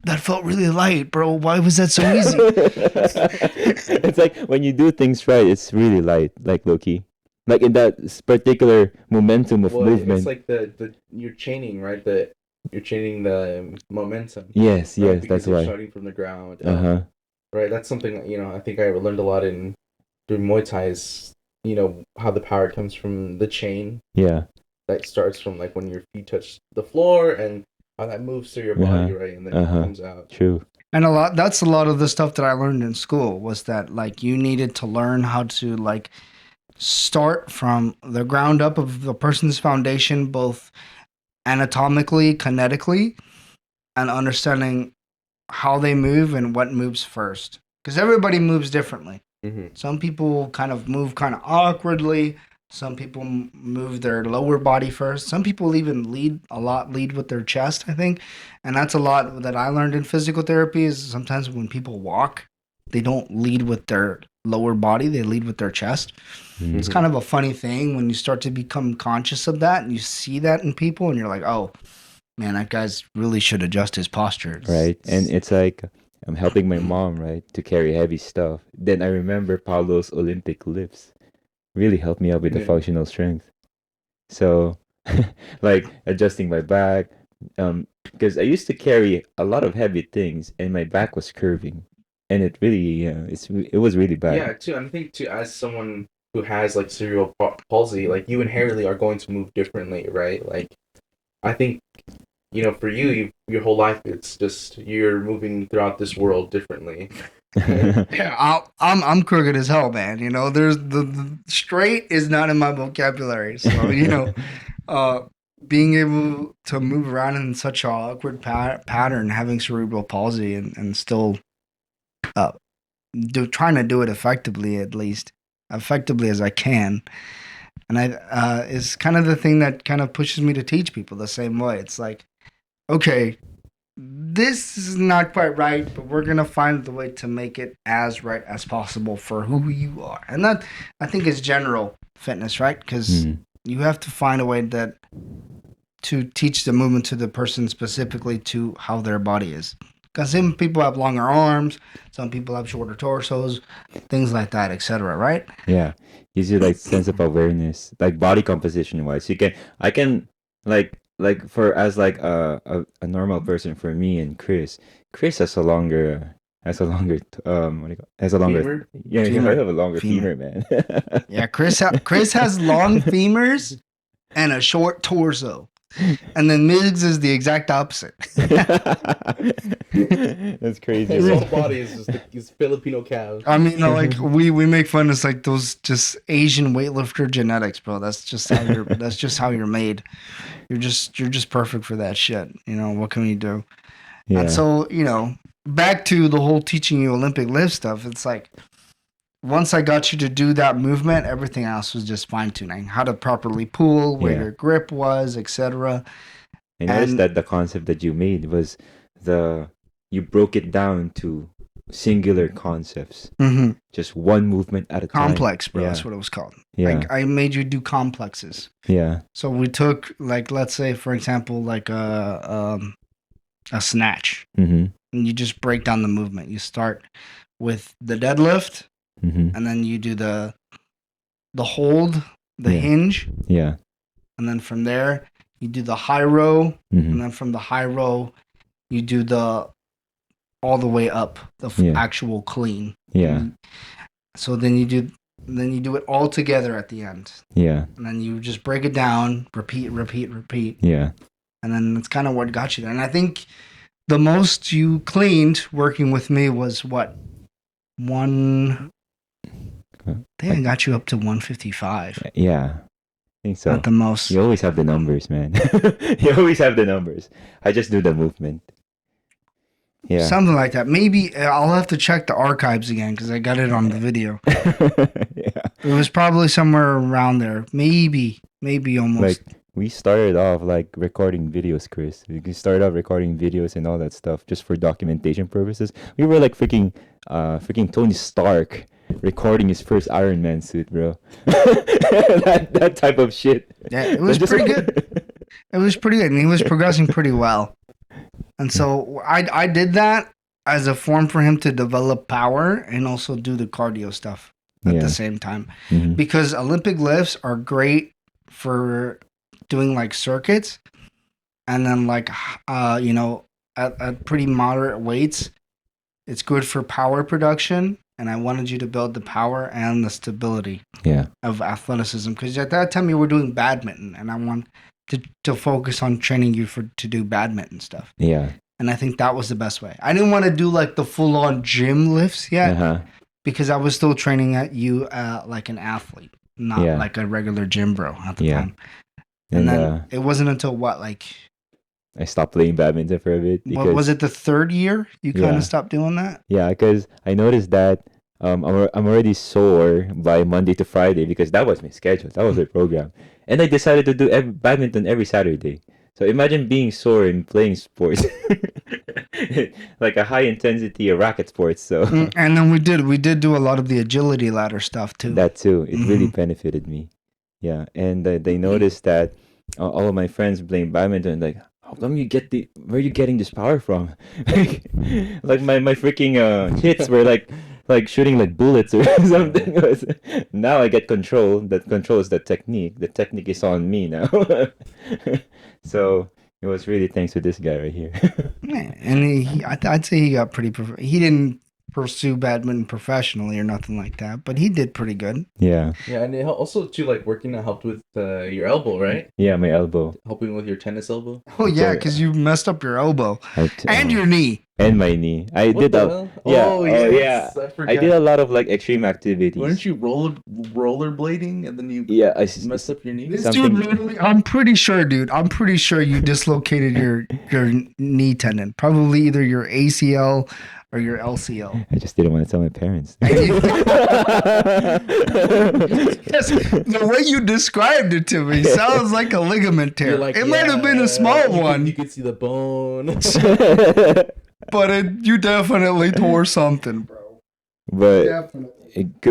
that felt really light, bro. Why was that so easy? It's like when you do things right, it's really light, like Loki. Like in that particular momentum of movement. It's like the you're chaining, right? You're chaining the momentum. Yes, right? yes, Because that's you're why. starting from the ground. Uh-huh. Right, that's something I think I learned a lot in doing Muay Thai is, how the power comes from the chain. Yeah. That starts from like when your feet touch the floor and how that moves through your body, right? And then it comes out. True. And that's a lot of the stuff that I learned in school was that like you needed to learn how to like start from the ground up of the person's foundation, both anatomically, kinetically, and understanding how they move and what moves first. Because everybody moves differently. Mm-hmm. Some people kind of move kind of awkwardly. Some people move their lower body first. Some people even lead with their chest, I think. And that's a lot that I learned in physical therapy is sometimes when people walk, they don't lead with their lower body. They lead with their chest. Mm-hmm. It's kind of a funny thing when you start to become conscious of that and you see that in people and you're like, oh, man, that guy's really should adjust his posture. Right. And it's like I'm helping my mom, right, to carry heavy stuff. Then I remember Paulo's Olympic lifts. Really helped me out with the functional strength. So, like adjusting my back, Because I used to carry a lot of heavy things, and my back was curving, and it really, it was really bad. Yeah, too. And I think too, as someone who has like cerebral palsy, like you inherently are going to move differently, right? Like I think for you, your whole life, it's just you're moving throughout this world differently. Yeah, I'm crooked as hell, man. There's the straight is not in my vocabulary. So uh, being able to move around in such an awkward pattern, having cerebral palsy, and still uh, trying to do it effectively, at least effectively as I can, and I is kind of the thing that kind of pushes me to teach people the same way. It's like, okay, this is not quite right, but we're gonna find the way to make it as right as possible for who you are, and that I think is general fitness, right? Because you have to find a way to teach the movement to the person specifically to how their body is. Because some people have longer arms, some people have shorter torsos, things like that, etc. Right? Yeah, gives you like sense of awareness, like body composition wise. I can like for as like a normal person for me and Chris has a longer Femur? yeah he Femur. might have a longer Femur. femur, man. Yeah, Chris has long femurs and a short torso, and then Migs is the exact opposite. That's crazy. His man. whole body is just these Filipino cows. I mean, like we make fun. It's like those just Asian weightlifter genetics, bro. That's just how you're made. You're just perfect for that shit. What can we do? Yeah. And so back to the whole teaching you Olympic lift stuff. It's like once I got you to do that movement, everything else was just fine tuning. How to properly pull, where Yeah. your grip was, etc. I noticed And- that the concept that you made was you broke it down to singular concepts, just one movement at a time. Complex, bro. Yeah. That's what it was called. Yeah, Like I made you do complexes. yeah, So we took, like, let's say, for example, like a snatch, mm-hmm, and you just break down the movement. You start with the deadlift, mm-hmm, and then you do the hold, the Yeah. hinge, yeah, and then from there you do the high row, mm-hmm, and then from the high row you do the all the way up, the Yeah. actual clean. yeah, So then you do it all together at the end, yeah, and then you just break it down, repeat, yeah, and then that's kind of what got you there. And I think the most you cleaned working with me was what, one. I think I got you up to 155 yeah. I think so. at the most. You always have the numbers, man. You always have the numbers. I just do the movement. Yeah. Something like that. Maybe I'll have to check the archives again because I got it on the video. Yeah. It was probably somewhere around there. Maybe almost. Like we started off like recording videos, Chris. We started off recording videos and all that stuff just for documentation purposes. We were like freaking Tony Stark recording his first Iron Man suit, bro. that type of shit. Yeah, it was Just- pretty good. It was pretty good, and he was progressing pretty well. And so I did that as a form for him to develop power and also do the cardio stuff at Yeah. the same time. Mhm. Because Olympic lifts are great for doing like circuits, and then like at pretty moderate weights, it's good for power production. And I wanted you to build the power and the stability Yeah. of athleticism, because at that time you were doing badminton, and I want to focus on training you to do badminton stuff. Yeah. And I think that was the best way. I didn't want to do like the full on gym lifts yet, Uh-huh. because I was still training at you like an athlete, not Yeah. like a regular gym bro at the Yeah. time. And And then it wasn't until I stopped playing badminton for a bit because was it the third year you kind Yeah. of stopped doing that? yeah, because I noticed that I'm already sore by Monday to Friday because that was my schedule. That was my program, and I decided to do badminton every Saturday. So imagine being sore and playing sports, like a high intensity racket sports. So And then we did do a lot of the agility ladder stuff too. that too, it really Mhm. benefited me. Yeah, and they noticed that all of my friends playing badminton, like, how come where are you getting this power from? Like my freaking hits were like shooting like bullets or something. Now I get control. That control is the technique. The technique is on me now. So It was really thanks to this guy right here. Yeah, and I'd say he got pretty. He didn't pursue badminton professionally or nothing like that, but he did pretty good. Yeah. Yeah, and it also too like working out helped with your elbow, right? Yeah, my elbow. Helping with your tennis elbow. Oh yeah, So- because you messed up your elbow and Oh, your knee. and my knee. I What did the a hell? yeah. Oh, Oh, yes, yeah. I I forgot. did a lot of like extreme activities. Weren't you rollerblading and then you Yeah, messed up your knee? This Something- dude literally, I'm pretty sure, dude. I'm pretty sure you dislocated your knee tendon. Probably either your ACL or your LCL. I just didn't want to tell my parents. Yes, the way you described it to me sounds like a ligament tear. You're like, it might have been a small You one, could see the bone. but you definitely tore something, bro. But Definitely. it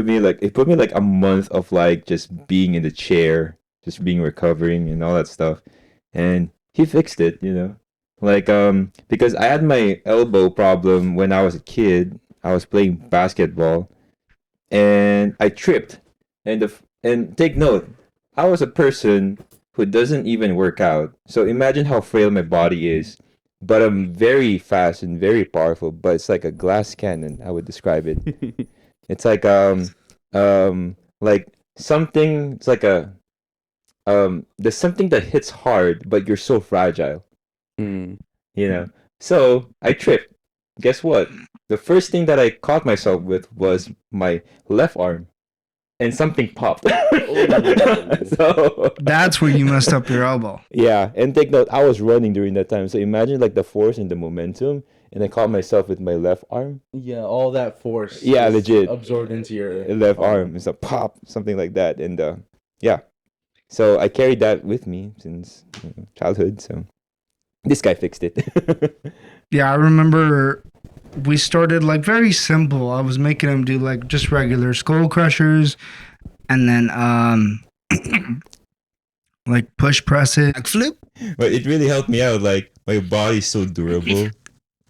put me like a month of like just being in the chair, just being recovering and all that stuff. And he fixed it, you know. Like because I had my elbow problem when I was a kid. I was playing basketball and I tripped. And take note, I was a person who doesn't even work out. So imagine how frail my body is. But I'm very fast and very powerful, but it's like a glass cannon, I would describe it. It's like something. It's like there's something that hits hard, but you're so fragile, you know. So I tripped. Guess what? The first thing that I caught myself with was my left arm, and something popped. So That's where you messed up your elbow. yeah, and take note, I was running during that time. So imagine like the force and the momentum, and I caught myself with my left arm. Yeah, all that force. Yeah, is legit. absorbed into your Left arm. It's a pop, something like that. And yeah. So I carried that with me since childhood. So this guy fixed it. Yeah, I remember we started like very simple. I was making him do like just regular skull crushers and then like push presses, like flip. But it really helped me out. Like my body's so durable.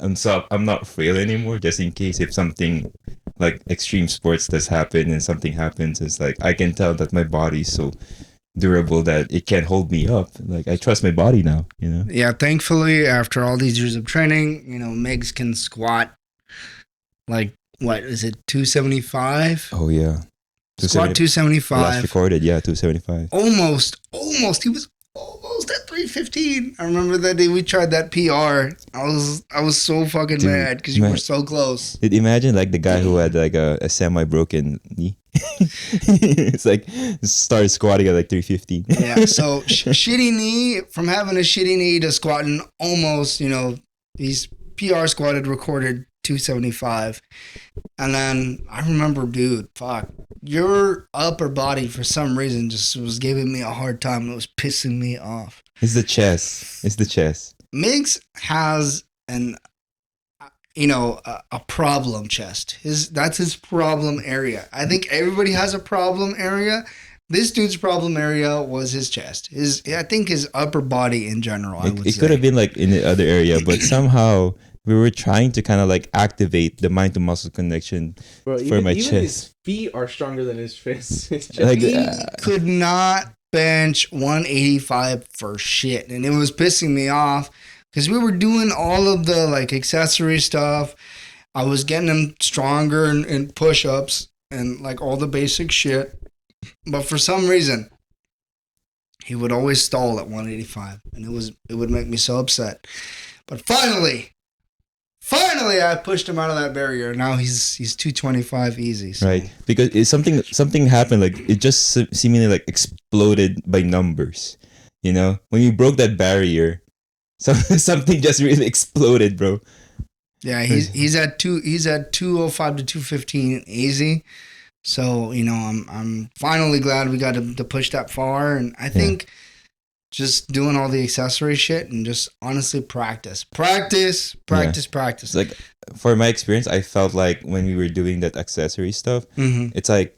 I'm not frail anymore. Just in case if something like extreme sports does happen and something happens, it's like I can tell that my body's so durable that it can hold me up. Like I trust my body now, you know. Yeah, thankfully after all these years of training, Megs can squat like what is it, 275? Oh yeah. Squat 275. Last recorded, yeah, 275. Almost. He was almost at 315. I remember that day we tried that PR. I was so fucking Dude, mad because you man. were so close. Did imagine like the guy who had like a semi-broken knee? It's like started squatting at like 315. Yeah, so shitty knee, from having a shitty knee to squatting almost, he's PR squatted, recorded 275. And then I remember, dude, fuck, your upper body for some reason just was giving me a hard time. It was pissing me off. It's the chest. Migs has a problem chest. That's his problem area. I think everybody has a problem area. This dude's problem area was his chest. I think his upper body in general. It could have been like in the other area, but somehow we were trying to kind of like activate the mind to muscle connection Bro, for my even chest. his feet are stronger than his fists. His chest. Like, He could not bench 185 for shit, and it was pissing me off because we were doing all of the like accessory stuff. I was getting him stronger in push-ups and like all the basic shit, but for some reason he would always stall at 185, and it would make me so upset. But finally I pushed him out of that barrier. Now he's 225 easy. So. Right, because it's something happened. Like it just seemingly like exploded by numbers. You know, when you broke that barrier, something just really exploded, bro. Yeah, he's at 205 to 215 easy. So I'm finally glad we got to push that far, and I think just doing all the accessory shit and just honestly practice. It's like for my experience, I felt like when we were doing that accessory stuff, it's like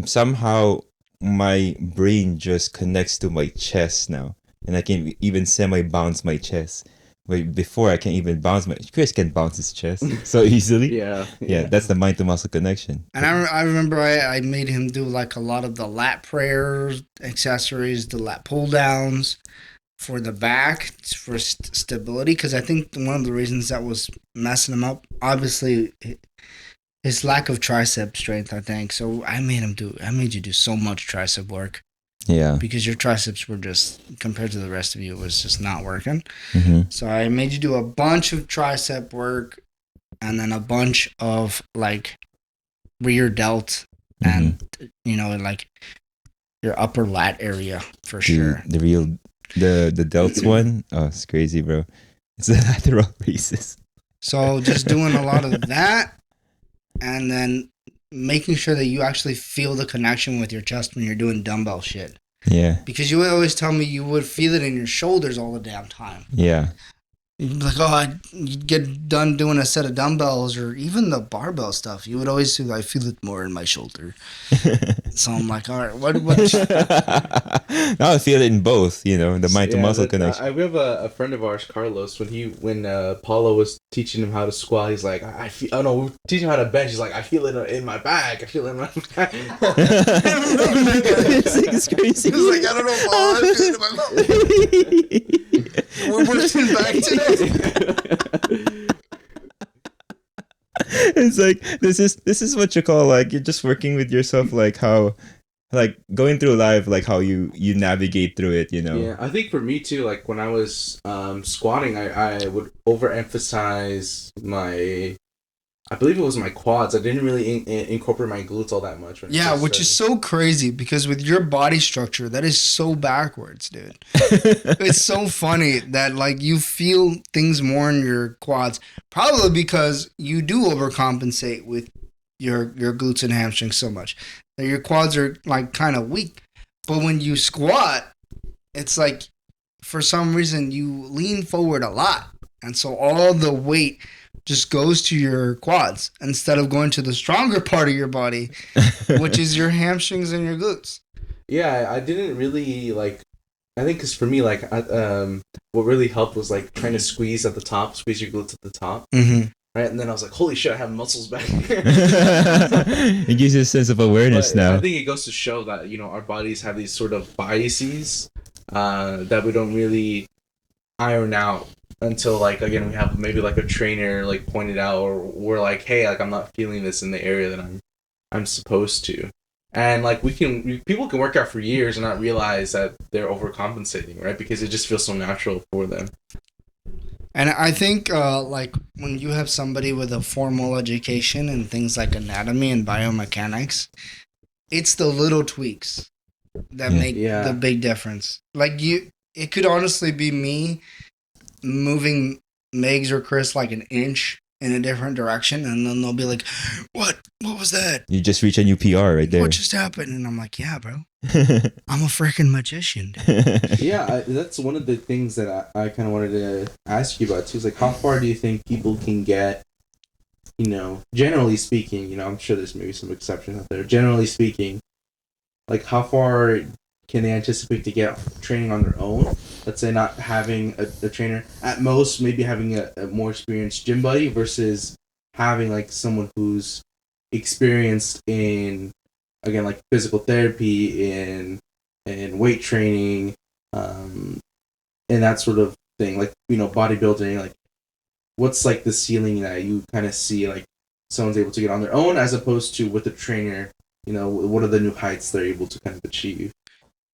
somehow my brain just connects to my chest now, and I can even semi-bounce my chest. Wait, before I can't even bounce Chris can bounce his chest so easily. Yeah. That's the mind to muscle connection. And I remember I made him do like a lot of the lat prayers, accessories, the lat pull downs. for the back for stability, because I think one of the reasons that was messing him up, obviously, his lack of tricep strength. I think so. I made you do so much tricep work Yeah. because your triceps were just compared to the rest of you, it was just not working. Mm-hmm. So I made you do a bunch of tricep work, and then a bunch of like rear delt and like your upper lat area for sure. The real the delts one. Oh, it's crazy, bro. It's the lateral raises. So just doing a lot of that, and then making sure that you actually feel the connection with your chest when you're doing dumbbell shit. Yeah. Because you would always tell me you would feel it in your shoulders all the damn time. Yeah. You'd be like, you'd get done doing a set of dumbbells or even the barbell stuff. You would always say, I feel it more in my shoulder. So I'm like, all right, what? Now I feel it in both, the mind to muscle connection. We have a friend of ours, Carlos. When Paulo was teaching him how to squat, he's like, I feel. Oh no, we're teaching him how to bench. He's like, I feel it in my back. I feel it in my back. It's crazy. He's like, I don't know, Paul. I feel it in my back. We're working back today. It's like this is what you call like you're just working with yourself, like how like going through life, like how you navigate through it, Yeah, I think for me too, like when I was squatting, I would overemphasize I believe it was my quads. I didn't really incorporate my glutes all that much. Yeah, which is so crazy because with your body structure, that is so backwards, dude. It's so funny that like you feel things more in your quads, probably because you do overcompensate with your glutes and hamstrings so much that your quads are like kind of weak. But when you squat, it's like for some reason you lean forward a lot, and so all the weight just goes to your quads instead of going to the stronger part of your body, which is your hamstrings and your glutes. Yeah, I didn't really like. I think because for me, like, what really helped was like trying to squeeze at the top, squeeze your glutes at the top, right? And then I was like, holy shit, I have muscles back. It gives you a sense of awareness now. I think it goes to show that our bodies have these sort of biases that we don't really iron out until like again we have maybe like a trainer like pointed out, or we're like, hey, like I'm not feeling this in the area that I'm supposed to. And like people can work out for years and not realize that they're overcompensating, right? Because it just feels so natural for them. And I think like when you have somebody with a formal education in things like anatomy and biomechanics, it's the little tweaks that make the big difference. Like it could honestly be me moving Megs or Chris like an inch in a different direction, and then they'll be like, what was that? You just reach a new PR right there. What just happened? And I'm like, yeah, bro, I'm a freaking magician. Yeah, that's one of the things that I kind of wanted to ask you about too, is like, how far do you think people can get, generally speaking, I'm sure there's maybe some exceptions out there, generally speaking, like how far can they anticipate to get training on their own? Let's say not having a trainer. At most, maybe having a more experienced gym buddy versus having like someone who's experienced in, again, like physical therapy, in weight training, and that sort of thing. Like, bodybuilding, like what's like the ceiling that you kind of see like someone's able to get on their own as opposed to with a trainer, what are the new heights they're able to kind of achieve?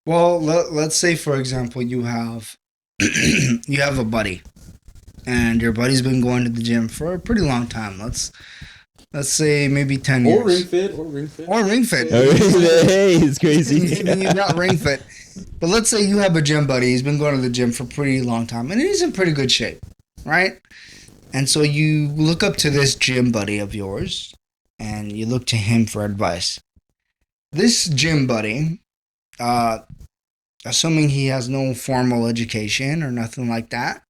Well, let's say, for example, you have a buddy, and your buddy's been going to the gym for a pretty long time. Let's say maybe 10 years. Or Ring Fit. Hey, it's crazy. He's not Ring Fit. But let's say you have a gym buddy. He's been going to the gym for a pretty long time, and he's in pretty good shape, right? And so you look up to this gym buddy of yours, and you look to him for advice. This gym buddy, assuming he has no formal education or nothing like that,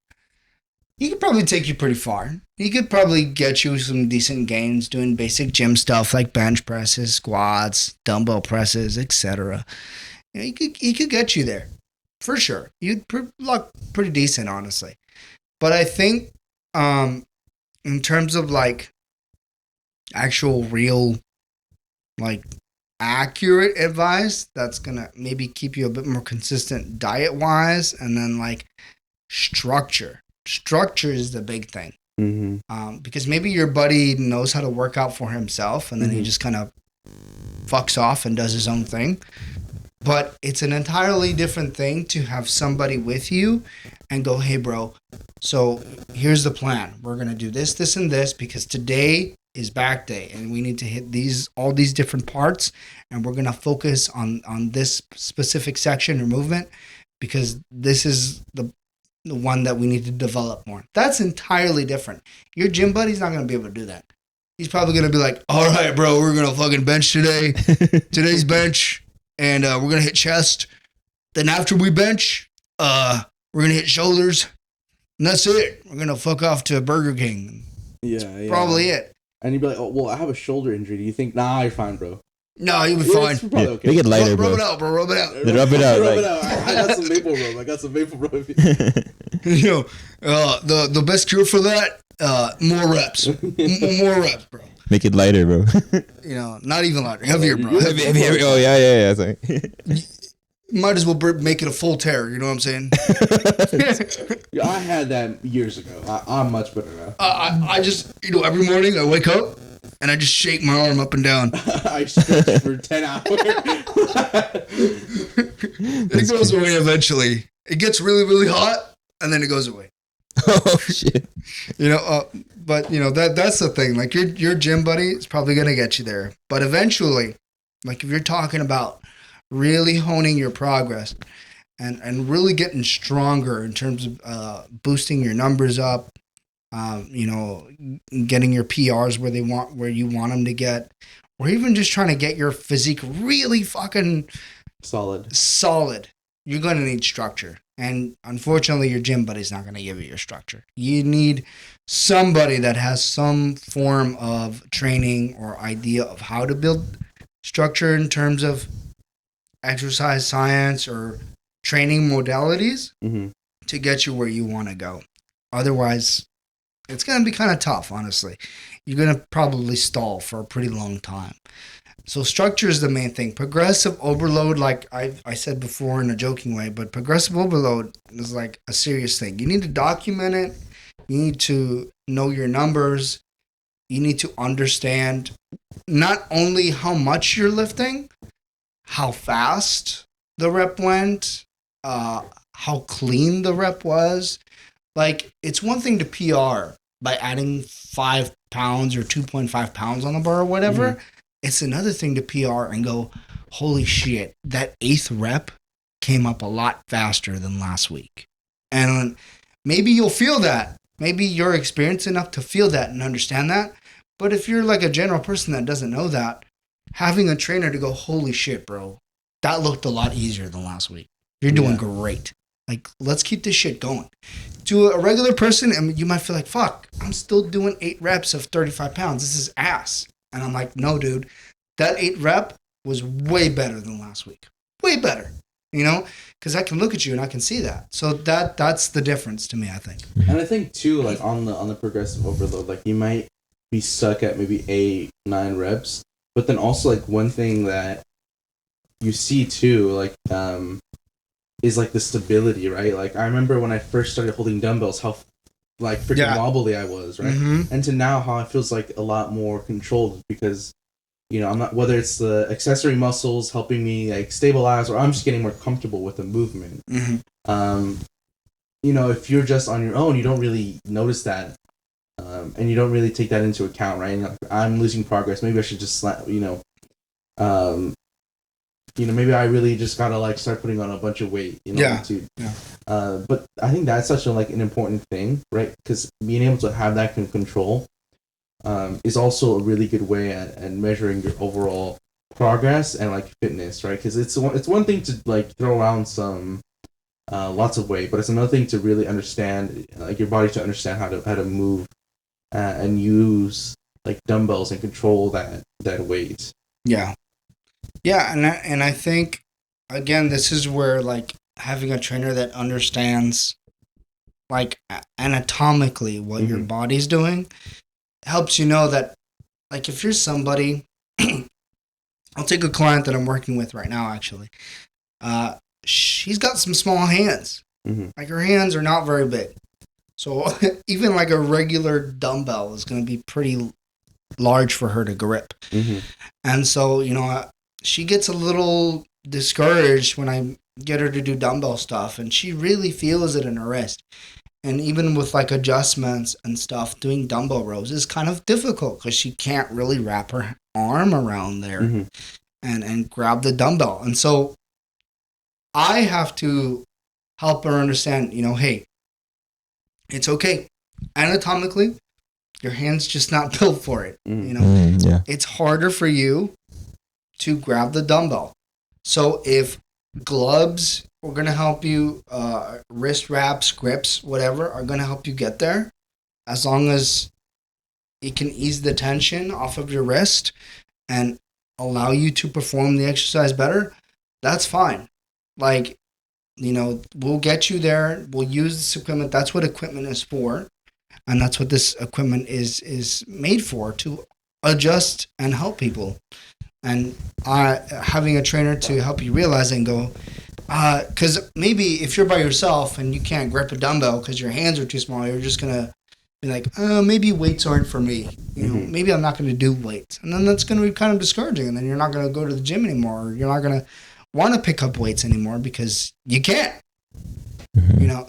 he could probably take you pretty far. He could probably get you some decent gains doing basic gym stuff like bench presses, squats, dumbbell presses, etc. He could get you there for sure. You'd look pretty decent, honestly. But I think in terms of like actual real like accurate advice that's gonna maybe keep you a bit more consistent diet wise, and then like structure. Structure is the big thing. Because maybe your buddy knows how to work out for himself, and then he just kind of fucks off and does his own thing. But it's an entirely different thing to have somebody with you and go, hey, bro, so here's the plan. We're going to do this, this, and this because today is back day and we need to hit all these different parts, and we're going to focus on this specific section or movement because this is the one that we need to develop more. That's entirely different. Your gym buddy's not going to be able to do that. He's probably going to be like, all right, bro, we're going to fucking bench today. Today's bench. And we're going to hit chest. Then after we bench, we're going to hit shoulders. And that's it. We're going to fuck off to Burger King. Yeah. Probably it. And you'd be like, oh, well, I have a shoulder injury. Do you think, nah, you're fine, bro? No, you'll be fine. It's probably okay. Make it lighter, bro. Rub it out, bro. Rub it out. Rub it out. Rub Like... it out. I got some maple rub. You know, the best cure for that, more reps. More reps, bro. Make it lighter, bro. You know, not even lighter. Heavier, bro. Heavy. Oh, yeah. Sorry. Might as well make it a full tear. You know what I'm saying? Yeah, I had that years ago. I'm much better now. I just, every morning I wake up and I just shake my arm up and down. I stretch for 10 hours. It goes away eventually. It gets really, really hot and then it goes away. Oh, shit. But that's the thing. Like your gym buddy is probably going to get you there. But eventually, like if you're talking about really honing your progress and really getting stronger in terms of boosting your numbers up, getting your PRs where you want them to get, or even just trying to get your physique really fucking solid, you're going to need structure. And unfortunately, your gym buddy's not going to give you your structure. You need somebody that has some form of training or idea of how to build structure in terms of exercise science or training modalities to get you where you want to go. Otherwise, it's going to be kind of tough, honestly. You're going to probably stall for a pretty long time. So structure is the main thing. Progressive overload, like I said before in a joking way, but progressive overload is like a serious thing. You need to document it. You need to know your numbers. You need to understand not only how much you're lifting, how fast the rep went, how clean the rep was. Like, it's one thing to PR by adding 5 pounds or 2.5 pounds on the bar or whatever. It's another thing to PR and go, holy shit, that 8th rep came up a lot faster than last week. And maybe you'll feel that. Maybe you're experienced enough to feel that and understand that. But if you're like a general person that doesn't know that, having a trainer to go, holy shit, bro, that looked a lot easier than last week. You're doing great. Like, let's keep this shit going. To a regular person, I mean, you might feel like, fuck, I'm still doing 8 reps of 35 pounds. This is ass. And I'm like, no, dude, that 8 rep was way better than last week. Way better, because I can look at you and I can see that. So that's the difference to me, I think. And I think too, like on the progressive overload, like you might be stuck at maybe 8, 9 reps, but then also like one thing that you see too, like is like the stability, right? Like I remember when I first started holding dumbbells, how like freaking wobbly I was, right? And to now how it feels like a lot more controlled because, I'm not, whether it's the accessory muscles helping me like stabilize or I'm just getting more comfortable with the movement. If you're just on your own, you don't really notice that. And you don't really take that into account, right? Like, I'm losing progress. Maybe I should just, maybe I really just gotta like start putting on a bunch of weight, But I think that's such an important thing, right? Because being able to have that control is also a really good way at measuring your overall progress and like fitness, right? Because it's one thing to like throw around some lots of weight, but it's another thing to really understand like your body to understand how to move and use like dumbbells and control that weight. Yeah, and I think, again, this is where, like, having a trainer that understands, like, anatomically what your body's doing helps you know that, like, if you're somebody I'll take a client that I'm working with right now, actually. She's got some small hands. Mm-hmm. Like her hands are not very big. So even like a regular dumbbell is going to be pretty large for her to grip. Mm-hmm. And so, she gets a little discouraged when I get her to do dumbbell stuff, and she really feels it in her wrist. And even with like adjustments and stuff, doing dumbbell rows is kind of difficult because she can't really wrap her arm around there Mm-hmm. and grab the dumbbell. And so I have to help her understand, hey, it's okay. Anatomically, your hand's just not built for it. Yeah. It's harder for you to grab the dumbbell. So if gloves are going to help you, wrist wraps, grips, whatever, are going to help you get there, as long as it can ease the tension off of your wrist and allow you to perform the exercise better, that's fine. Like, we'll get you there. We'll use this equipment. That's what equipment is for. And that's what this equipment is made for, to adjust and help people. And having a trainer to help you realize and go, because maybe if you're by yourself and you can't grip a dumbbell because your hands are too small, you're just going to be like, maybe weights aren't for me. Maybe I'm not going to do weights. And then that's going to be kind of discouraging. And then you're not going to go to the gym anymore. Or you're not going to want to pick up weights anymore because you can't.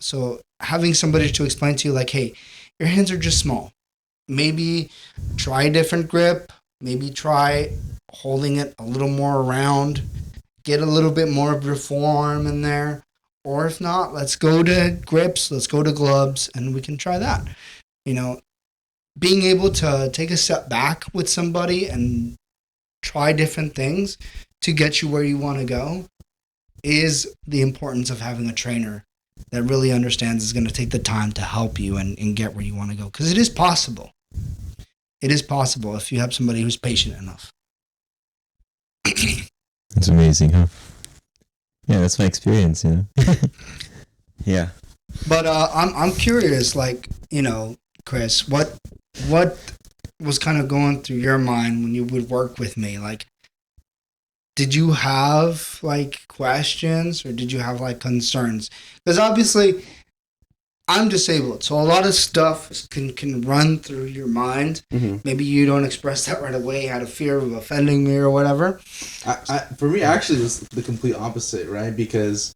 So having somebody to explain to you like, hey, your hands are just small. Maybe try a different grip. Maybe try holding it a little more around. Get a little bit more of your forearm in there. Or if not, let's go to grips. Let's go to gloves. And we can try that. Being able to take a step back with somebody and try different things to get you where you want to go is the importance of having a trainer that really understands is going to take the time to help you and get where you want to go. Because it is possible. It is possible if you have somebody who's patient enough. It's amazing, huh? Yeah, that's my experience, Yeah. But I'm curious, like, Chris, what was kind of going through your mind when you would work with me? Like, did you have like questions or did you have like concerns? Because obviously I'm disabled, so a lot of stuff can run through your mind. Mm-hmm. Maybe you don't express that right away out of fear of offending me or whatever. For me, actually, it was the complete opposite, right? Because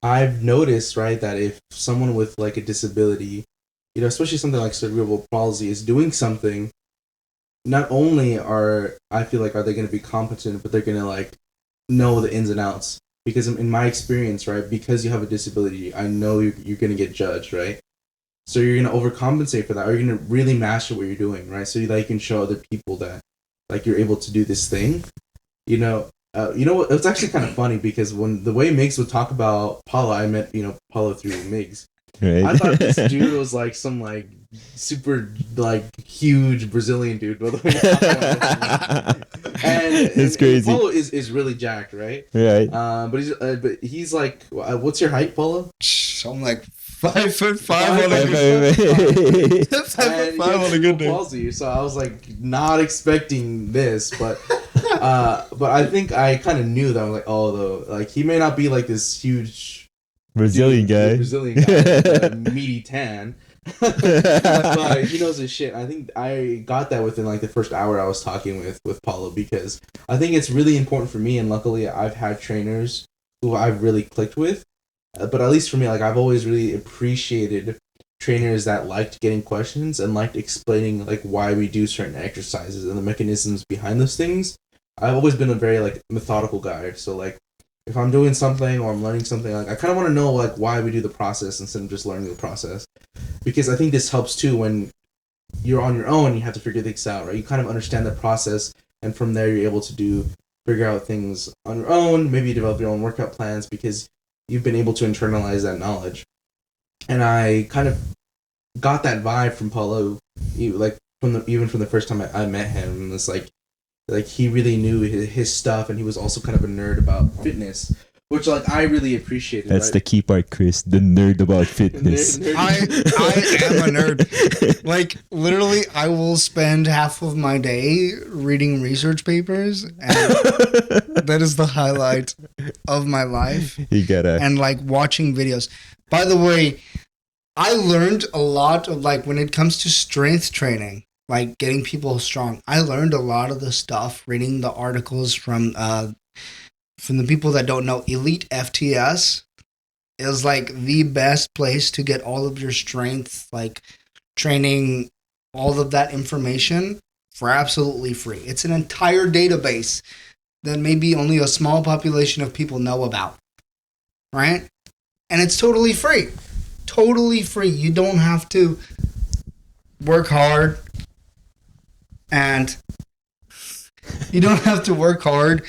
I've noticed, right, that if someone with like a disability, especially something like cerebral palsy, is doing something, not only are they going to be competent, but they're going to like know the ins and outs. Because in my experience, right, because you have a disability, I know you're going to get judged, right? So you're going to overcompensate for that, or you're going to really master what you're doing, right? So that you can show other people that like you're able to do this thing. What? It's actually kind of funny because when the way Migs would talk about Paulo, I met Paulo through Migs. Right. I thought this dude was like some like super like huge Brazilian dude. By the way, and it's crazy. Paulo is really jacked, right? Right. But he's like, what's your height, Paulo? I'm like 5'5" on a good day. 5'5" on a good day. So I was like not expecting this, but I think I kind of knew that. I'm like, like he may not be like this huge Brazilian guy, meaty tan, but he knows his shit. I think I got that within like the first hour I was talking with Paulo, because I think it's really important for me, and luckily I've had trainers who I've really clicked with. But at least for me, like I've always really appreciated trainers that liked getting questions and liked explaining like why we do certain exercises and the mechanisms behind those things. I've always been a very like methodical guy, so like if I'm doing something or I'm learning something, like I kind of want to know like why we do the process instead of just learning the process, because I think this helps too when you're on your own. You have to figure things out, right? You kind of understand the process, and from there you're able to figure out things on your own. Maybe you develop your own workout plans because you've been able to internalize that knowledge. And I kind of got that vibe from Paulo, like even from the first time I met him. It's like he really knew his stuff, and he was also kind of a nerd about fitness, which like I really appreciated. That's right? the key part, Chris. The nerd about fitness. I am a nerd. Like literally, I will spend half of my day reading research papers, and that is the highlight of my life. You gotta. And like watching videos. By the way, I learned a lot of like when it comes to strength training, like getting people strong. I learned a lot of the stuff reading the articles from the people that don't know. Elite FTS is like the best place to get all of your strength, like training, all of that information for absolutely free. It's an entire database that maybe only a small population of people know about, right? And it's totally free. Totally free. You don't have to work hard, and you don't have to work hard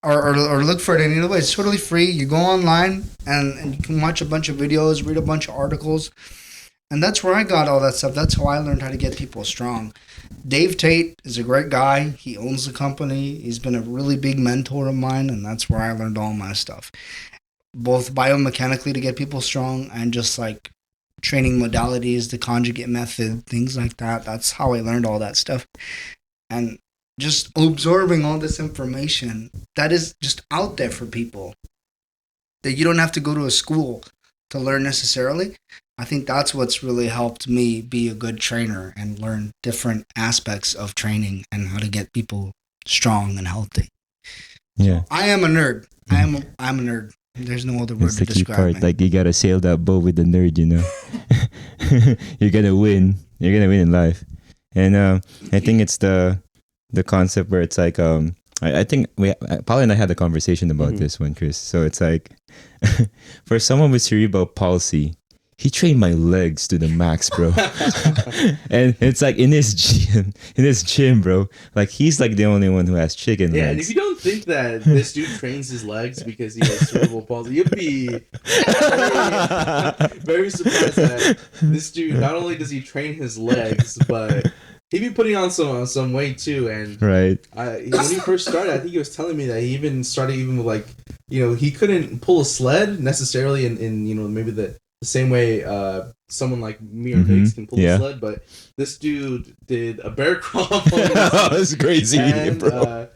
or look for it any other way. It's totally free. You go online and you can watch a bunch of videos, read a bunch of articles. And that's where I got all that stuff. That's how I learned how to get people strong. Dave Tate is a great guy. He owns the company. He's been a really big mentor of mine, and that's where I learned all my stuff. Both biomechanically to get people strong and just like training modalities, the conjugate method, things like that. That's how I learned all that stuff. And just absorbing all this information that is just out there for people that you don't have to go to a school to learn necessarily. I think that's what's really helped me be a good trainer and learn different aspects of training and how to get people strong and healthy. Yeah. I am a nerd. I'm a nerd. There's no other word That's to the key describe part. me. Like you gotta sail that boat with the nerd, you know. You're gonna win. You're gonna win in life. And I think it's the concept where it's like I think Paul and I had a conversation about this one, Chris. So it's like for someone with cerebral palsy, he trained my legs to the max, bro. And it's like in his gym, bro. Like he's like the only one who has chicken Yeah, legs. and if you don't think that this dude trains his legs because he has cerebral palsy, you'd be very surprised that this dude, not only does he train his legs, but he be putting on some weight too. And Right. when he first started, I think he was telling me that he even started with like, he couldn't pull a sled necessarily in maybe the same way someone like me or Viggs can pull a sled, but this dude did a bear crawl. That's crazy, and, bro.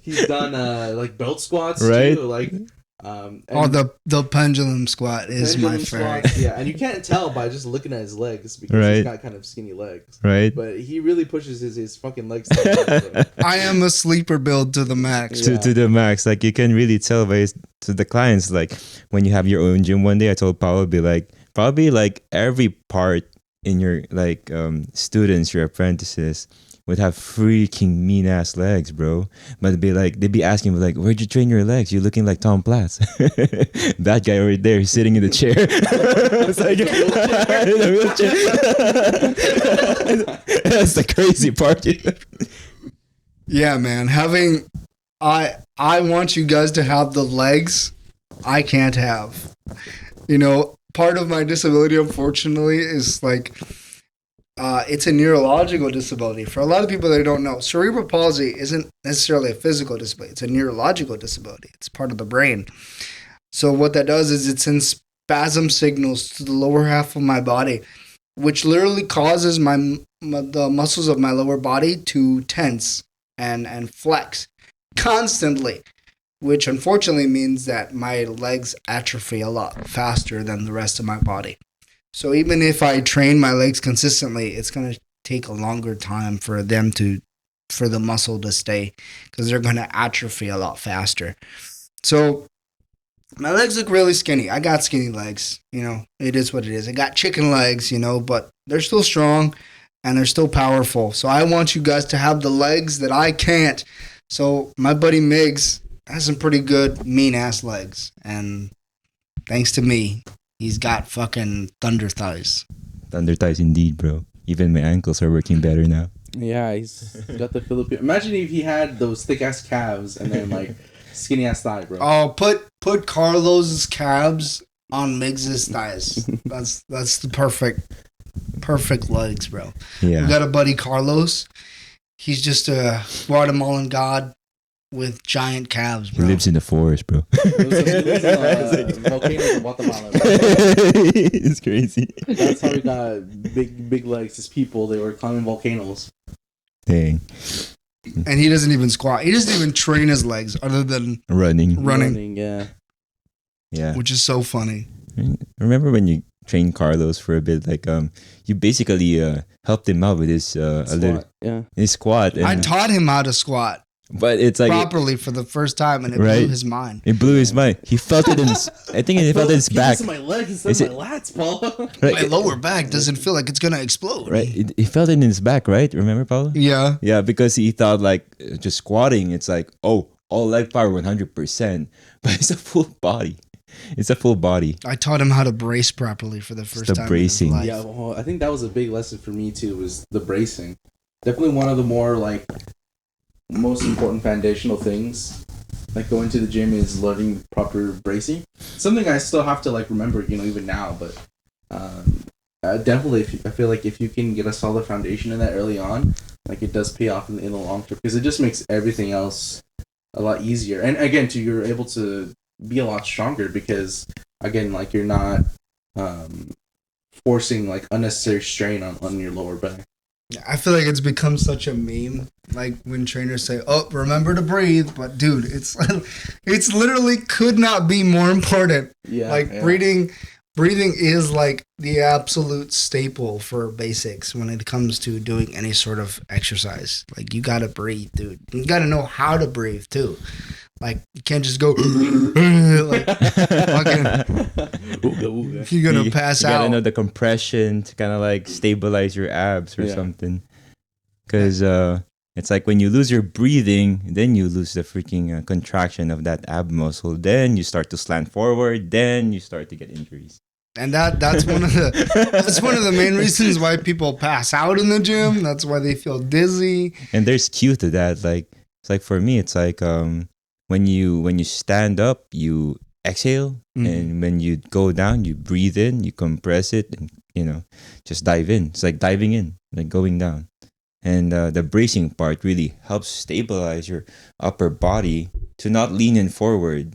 He's done like belt squats Right. too, like the pendulum squat is my pendulum favorite. squats, yeah, and you can't tell by just looking at his legs because Right. he's got kind of skinny legs, Right. but he really pushes his fucking legs to the max, bro. I am a sleeper build to the max. Yeah. To the max. Like you can really tell by to the clients, like when you have your own gym one day, I told Paolo probably like every part in your like students, your apprentices would have freaking mean ass legs, bro. But they'd be asking me like, where'd you train your legs? You're looking like Tom Platz. That guy over there sitting in the chair. It's like in a wheelchair. That's the crazy part. Yeah, man. I want you guys to have the legs I can't have. Part of my disability, unfortunately, is like it's a neurological disability. For a lot of people that don't know, cerebral palsy isn't necessarily a physical disability. It's a neurological disability. It's part of the brain. So what that does is it sends spasm signals to the lower half of my body, which literally causes the muscles of my lower body to tense and flex constantly, which unfortunately means that my legs atrophy a lot faster than the rest of my body. So even if I train my legs consistently, it's going to take a longer time for the muscle to stay, because they're going to atrophy a lot faster. So my legs look really skinny. I got skinny legs, it is what it is. I got chicken legs, but they're still strong and they're still powerful. So I want you guys to have the legs that I can't. So my buddy Miggs has some pretty good mean ass legs, and thanks to me, he's got fucking thunder thighs. Thunder thighs indeed, bro. Even my ankles are working better now. Yeah, he's got the Philippine. Imagine if he had those thick ass calves and then like skinny ass thigh, bro. Oh, put Carlos's calves on Miggs's thighs. That's the perfect legs, bro. Yeah. We got a buddy Carlos. He's just a Guatemalan god. with giant calves, He bro. lives in the forest, bro. Volcanoes in Guatemala. It's crazy. That's how he got big legs. His people, they were climbing volcanoes. Dang. And he doesn't even squat. He doesn't even train his legs other than Running. running, Yeah. Yeah. which is so funny. Remember when you trained Carlos for a bit? Like, you basically helped him out with his a little Yeah. his squat. And, I taught him how to squat but it's like properly for the first time, and it Right. blew his mind. it blew his mind. He felt it in his. I think he felt it in his back. This is my legs instead Is of my lats, Paul. Right. My lower back doesn't feel like it's gonna explode. Right. He felt it in his back. Right. Remember, Paulo? Yeah. Yeah, because he thought like just squatting. It's like, oh, all leg power 100%, but it's a full body. It's a full body. I taught him how to brace properly for the first the time. bracing. In his life. Yeah, well, I think that was a big lesson for me too. Was the bracing. Definitely one of the more like most important foundational things. Like going to the gym is learning proper bracing. Something I still have to like remember, even now. But definitely, I feel like if you can get a solid foundation in that early on, like it does pay off in the long term because it just makes everything else a lot easier. And again, you're able to be a lot stronger because again, like you're not forcing like unnecessary strain on your lower back. I feel like it's become such a meme. Like when trainers say, "Oh, remember to breathe," but dude, it's literally could not be more important. Yeah, Like breathing is like the absolute staple for basics when it comes to doing any sort of exercise. Like you gotta breathe, dude. You gotta know how to breathe too. Like you can't just go like fucking. You're gonna pass you gotta out. know the compression to kind of like stabilize your abs or Yeah. something. Because it's like when you lose your breathing, then you lose the freaking contraction of that ab muscle. Then you start to slant forward. Then you start to get injuries. And that's one of the main reasons why people pass out in the gym. That's why they feel dizzy. And there's cue to that. Like it's like for me, it's like when you stand up, you exhale, and when you go down, you breathe in, you compress it, and just dive in. It's like diving in, like going down. And the bracing part really helps stabilize your upper body to not lean in forward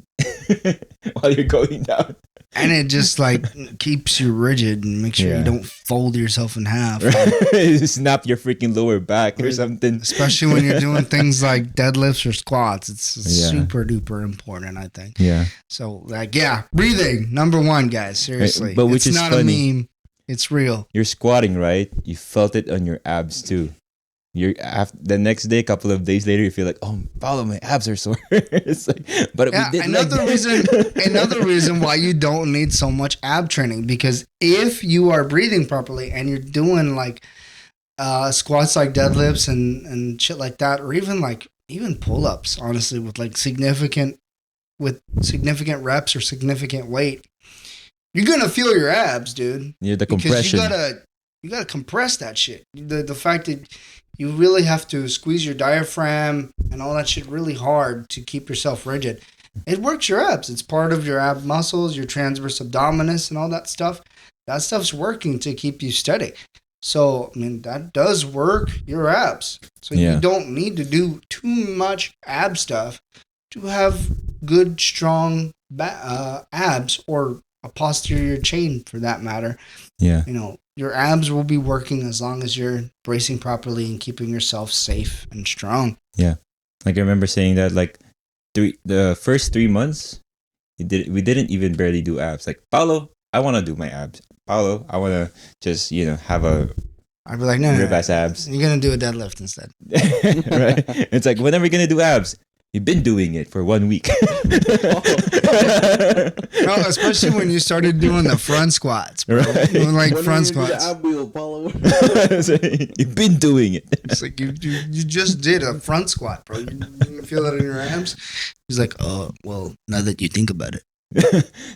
while you're going down. And it just like keeps you rigid and makes sure Yeah. you don't fold yourself in half. Snap your freaking lower back or something. Especially when you're doing things like deadlifts or squats. It's Yeah. super duper important, I think. Yeah. So like, yeah, breathing, number one, guys. Seriously. but which it's is not funny. a meme. It's real. You're squatting, right? You felt it on your abs too. The next day, a couple of days later, you feel like, oh, Paulo, my abs are sore. It's like, but Yeah, we did another reason why you don't need so much ab training, because if you are breathing properly and you're doing like squats like deadlifts and shit like that, or even pull-ups, honestly, with significant reps or significant weight, you're gonna feel your abs, dude. Yeah, the Because compression. you gotta compress that shit. The fact that you really have to squeeze your diaphragm and all that shit really hard to keep yourself rigid. It works your abs. It's part of your ab muscles, your transverse abdominis, and all that stuff. That stuff's working to keep you steady. So, I mean, that does work your abs. So Yeah. you don't need to do too much ab stuff to have good, strong abs, or a posterior chain for that matter. Yeah. Your abs will be working as long as you're bracing properly and keeping yourself safe and strong. Like I remember saying that like the first 3 months, we didn't even barely do abs. Like, Paulo, I want to do my abs. Paulo, I want to just, have a I'd be like, no, rib ass abs. you're going to do a deadlift instead. Right? It's like, when are we going to do abs? You've been doing it for 1 week. No, especially when you started doing the front squats, bro. Right. Doing like When front are you gonna do the squats. ab wheel, Paulo? You've been doing it. It's like you just did a front squat, bro. You didn't feel that in your abs? He's like, oh, well, now that you think about it.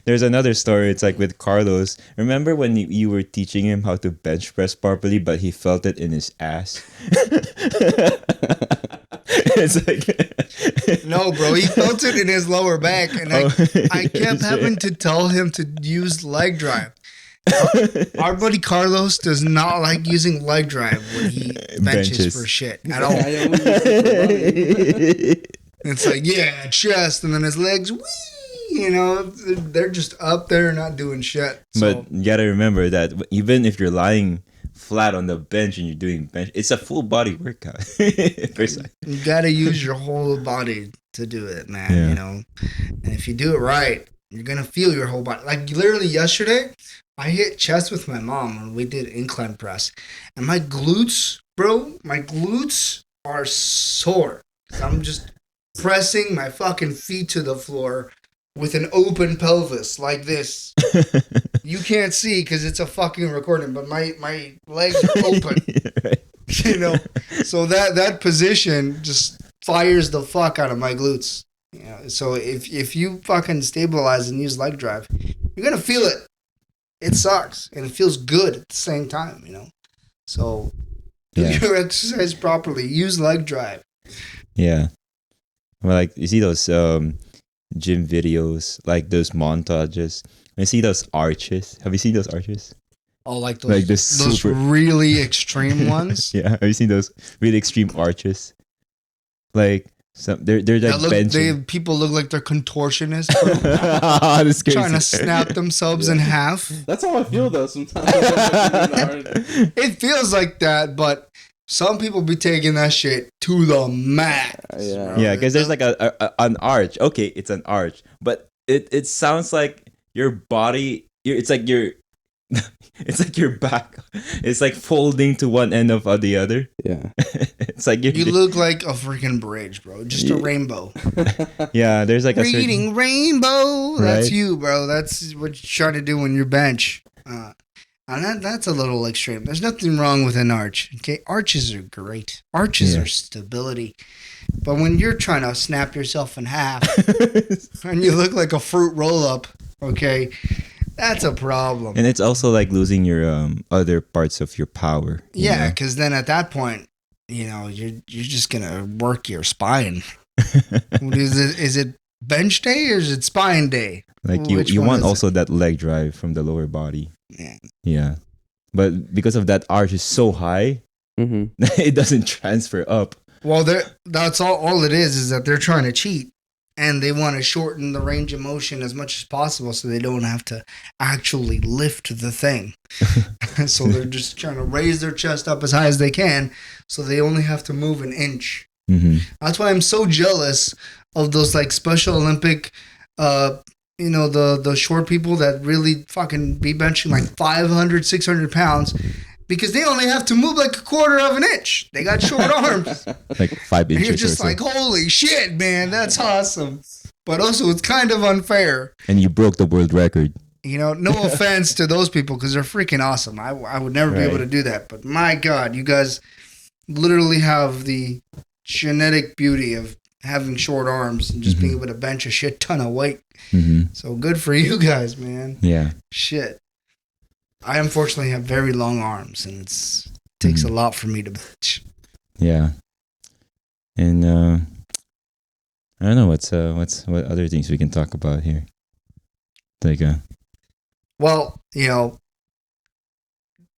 There's another story. It's like with Carlos. Remember when you were teaching him how to bench press properly, but he felt it in his ass? It's like No, bro, he felt it in his lower back, and I kept having to tell him to use leg drive. Our buddy Carlos does not like using leg drive when he benches Benches. for shit at all. I only use it for running. It's like, yeah, chest, and then his legs, whee! You know, they're just up there not doing shit. So, But you gotta remember that even if you're lying flat on the bench and you're doing bench, it's a full body workout. you gotta use your whole body to do it, man. Yeah. You know, and if you do it right, you're gonna feel your whole body. Like literally yesterday, I hit chest with my mom when we did incline press, and my glutes, bro, my glutes are sore. I'm just pressing my fucking feet to the floor with an open pelvis like this. You can't see because it's a fucking recording, but my legs are open. Right. You know, so that position just fires the fuck out of my glutes. You know, so if you fucking stabilize and use leg drive, you're gonna feel it. It sucks and it feels good at the same time. You know, so do Yeah. your exercise properly. Use leg drive. Yeah. Well, like you see those gym videos, like those montages. I see those arches. Have you seen those arches? Oh, like Like those the those super- really extreme ones. Yeah. Have you seen those really extreme arches? Like they're like That look, benching. people look like they're contortionists, That's crazy. trying to snap themselves in half. That's how I feel though sometimes. It feels like that, but some people be taking that shit to the max. Yeah. bro. Yeah, because there's like an arch. Okay, it's an arch, but it sounds like your body. It's like your it's like your back. It's like folding to one end of the other. Yeah. It's like You look like a freaking bridge, bro. Just a Yeah. rainbow. Yeah, there's like a certain, Reading rainbow. That's Right? you, bro. That's what you're trying to do when you're bench. And that's a little extreme. There's nothing wrong with an arch. Okay, arches are great. Arches Yeah. are stability. But when you're trying to snap yourself in half and you look like a fruit roll up, okay, that's a problem. and it's also like losing your other parts of your power. you Yeah, know? because then at that point, you know, you're just gonna work your spine. Is it bench day or is it spine day? Like you Which you one want is it? also that leg drive from the lower body. Yeah. Yeah, but because of that arch is so high, Mm-hmm. it doesn't transfer up. Well, that's all it is that they're trying to cheat, and they want to shorten the range of motion as much as possible, so they don't have to actually lift the thing. So they're just trying to raise their chest up as high as they can, so they only have to move an inch. Hmm. That's why I'm so jealous of those like Special Olympic, you know, the short people that really fucking be benching like 500, 600 pounds because they only have to move like a quarter of an inch. They got short arms. Like 5 And inches you're or just so. like, holy shit, man, that's awesome. But also, it's kind of unfair. And you broke the world record. You know, no offense to those people because they're freaking awesome. I would never be able Right. to do that. But my God, you guys literally have the genetic beauty of having short arms and just being able to bench a shit ton of weight. Hmm. So good for you guys, man. Yeah. Shit. I unfortunately have very long arms and it takes a lot for me to bench. Yeah. And I don't know what other things we can talk about here. Like Well, you know,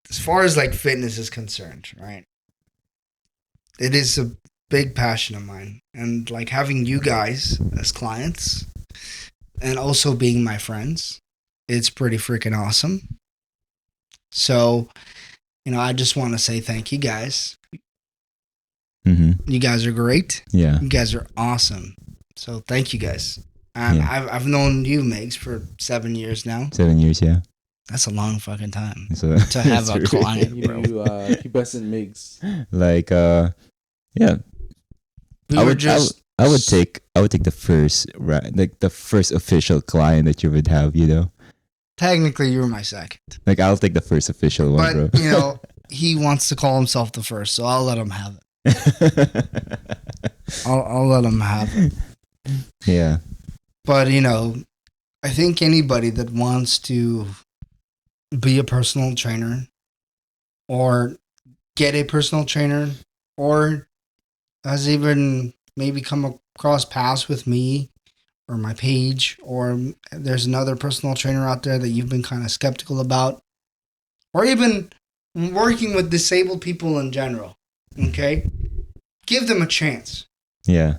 as far as like fitness is concerned, right? It is a big passion of mine. And like having you guys as clients and also being my friends, it's pretty freaking awesome. So, you know, I just want to say thank you guys. You guys are great. yeah. You guys are awesome. So thank you guys. And Yeah. I've known you, Migs, for 7 years now. 7 years, yeah. That's a long fucking time. So To have a that's client. You best in MIGs. like yeah. We I were would just I would take the first like the first official client that you would have, you know. technically you were my second. Like I'll take the first official one, But bro. you know, he wants to call himself the first, so I'll let him have it. I'll let him have it. Yeah. But you know, I think anybody that wants to be a personal trainer or get a personal trainer or has even maybe come across paths with me or my page, or there's another personal trainer out there that you've been kind of skeptical about, or even working with disabled people in general, okay? Give them a chance. Yeah.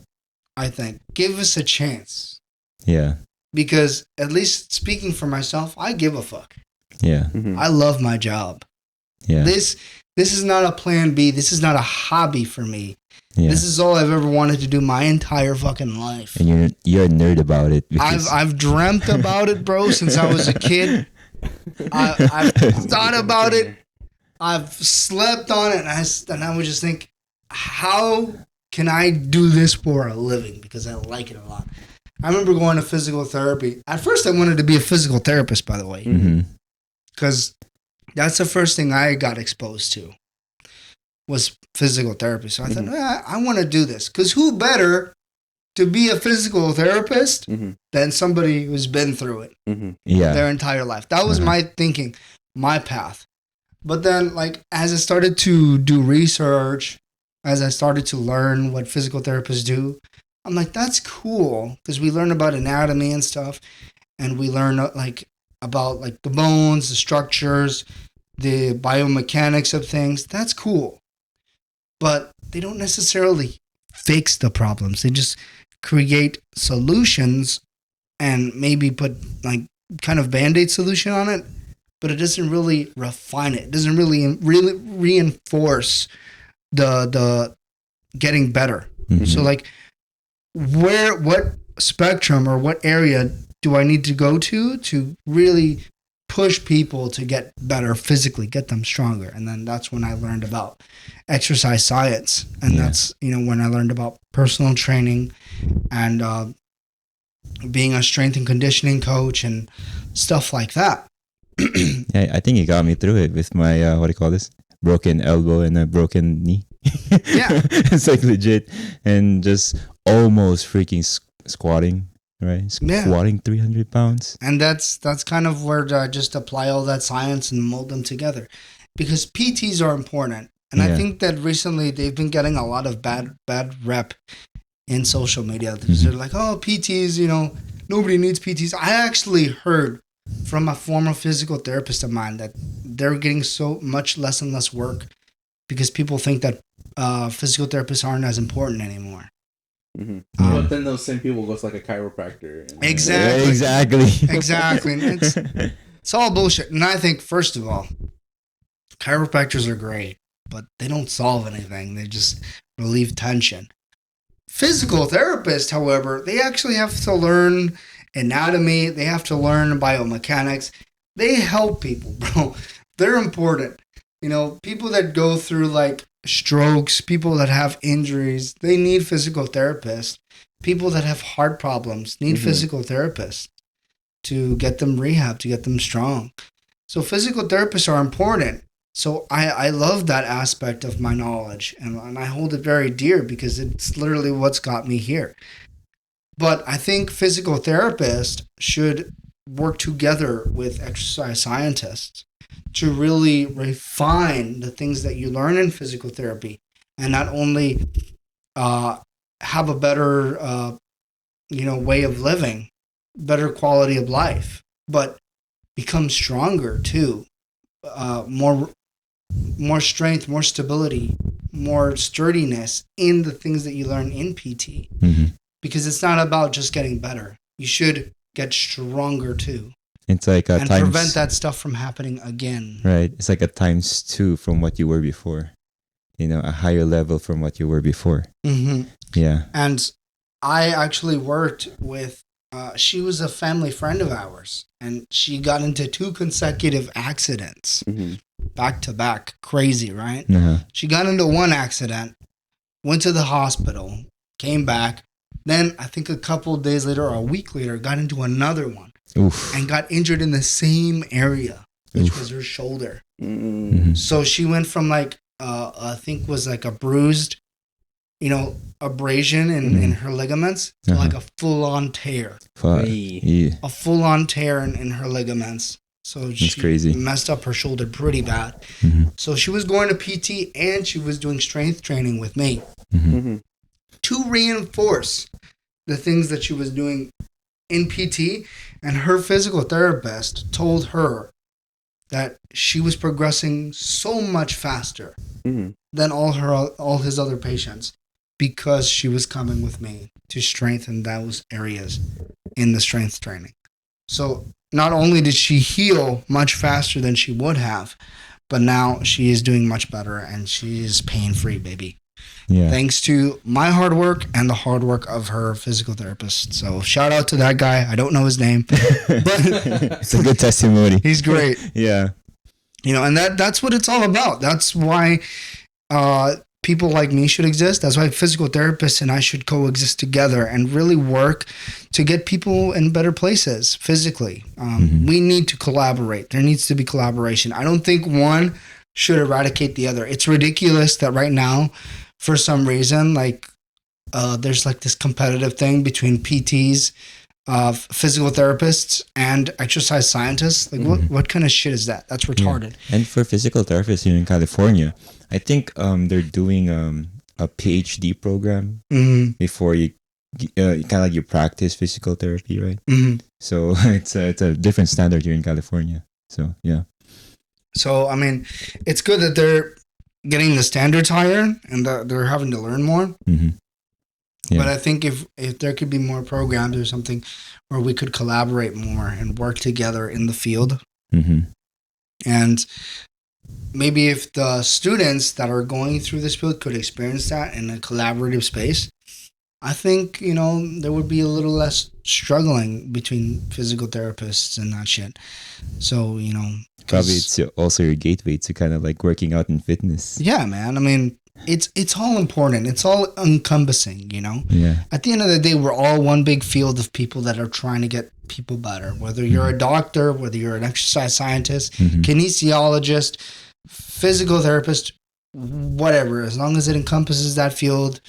I think. Give us a chance. Yeah. Because at least speaking for myself, I give a fuck. Yeah. Mhm. I love my job. Yeah. This is not a plan B. This is not a hobby for me. Yeah. This is all I've ever wanted to do my entire fucking life. And you're a nerd about it. Because... I've dreamt about it, bro, since I was a kid. I've thought about it. I've slept on it, and I would just think, how can I do this for a living? Because I like it a lot. I remember going to physical therapy. At first, I wanted to be a physical therapist, by the way, because that's the first thing I got exposed to was physical therapy. So I thought, I want to do this, because who better to be a physical therapist than somebody who's been through it their entire life. That was my thinking, my path. But then, like, as I started to do research, as I started to learn what physical therapists do, I'm like, that's cool, because we learn about anatomy and stuff, and we learn like about like the bones, the structures, the biomechanics of things. That's cool. But they don't necessarily fix the problems. They just create solutions and maybe put like kind of Band-Aid solution on it, but it doesn't really refine it. It doesn't really reinforce the getting better. So like what spectrum or what area do I need to go to really push people to get better physically, get them stronger? And then that's when I learned about exercise science. And that's, when I learned about personal training and being a strength and conditioning coach and stuff like that. Yeah, I think you got me through it with my what do you call this? Broken elbow and a broken knee. Yeah. It's like legit. And just almost freaking squatting, right? Squatting 300 pounds. And that's kind of where I just apply all that science and mold them together, because PTs are important. And I think that recently they've been getting a lot of bad rep in social media. They're like, oh, PTs, nobody needs PTs. I actually heard from a former physical therapist of mine that they're getting so much less and less work because people think that physical therapists aren't as important anymore. But then those same people go to like a chiropractor. Exactly. Exactly. And it's all bullshit. And I think, first of all, chiropractors are great, but they don't solve anything. They just relieve tension. Physical therapists, however, they actually have to learn anatomy. They have to learn biomechanics. They help people, bro. They're important. People that go through like strokes, people that have injuries, they need physical therapists. People that have heart problems need physical therapists to get them rehab, to get them strong. So physical therapists are important. So I love that aspect of my knowledge, and I hold it very dear because it's literally what's got me here. But I think physical therapists should work together with exercise scientists to really refine the things that you learn in physical therapy, and not only have a better, way of living, better quality of life, but become stronger too, more strength, more stability, more sturdiness in the things that you learn in PT. Because it's not about just getting better. You should get stronger too. It's like and prevent that stuff from happening again. Right. It's like a times 2 from what you were before. A higher level from what you were before. Yeah. And I actually worked with, she was a family friend of ours, and she got into 2 consecutive accidents back to back. Crazy, right? She got into one accident, went to the hospital, came back. Then I think a couple of days later or a week later, got into another one. Oof. And got injured in the same area, which was her shoulder. So she went from like, I think was like a bruised, abrasion in her ligaments to like a full-on tear. A full-on tear in her ligaments. So she crazy. Messed up her shoulder pretty bad. So she was going to PT and she was doing strength training with me to reinforce the things that she was doing in PT. And her physical therapist told her that she was progressing so much faster than all his other patients because she was coming with me to strengthen those areas in the strength training. So not only did she heal much faster than she would have, but now she is doing much better and she is pain free, baby. Yeah. Thanks to my hard work and the hard work of her physical therapist. So shout out to that guy. I don't know his name, but It's a good testimony. he's great. Yeah. You know, and that's what it's all about. That's why people like me should exist. That's why physical therapists and I should coexist together and really work to get people in better places physically. We need to collaborate. There needs to be collaboration. I don't think one should eradicate the other. It's ridiculous that right now, for some reason, like there's like this competitive thing between PTs, physical therapists, and exercise scientists. Like, what kind of shit is that? That's retarded. Yeah. And for physical therapists here in California, I think they're doing a PhD program before you kind of like you practice physical therapy, right? So it's a different standard here in California. So yeah. So I mean, it's good that they're getting the standards higher and that they're having to learn more. Yeah. But I think if there could be more programs or something where we could collaborate more and work together in the field, and maybe if the students that are going through this field could experience that in a collaborative space, I think, you know, there would be a little less struggling between physical therapists and that shit. So, you know, probably it's also your gateway to kind of like working out in fitness. Yeah, man. I mean, it's all important. It's all encompassing, you know? Yeah. At the end of the day, we're all one big field of people that are trying to get people better. Whether you're a doctor, whether you're an exercise scientist, kinesiologist, physical therapist, whatever. As long as it encompasses that field,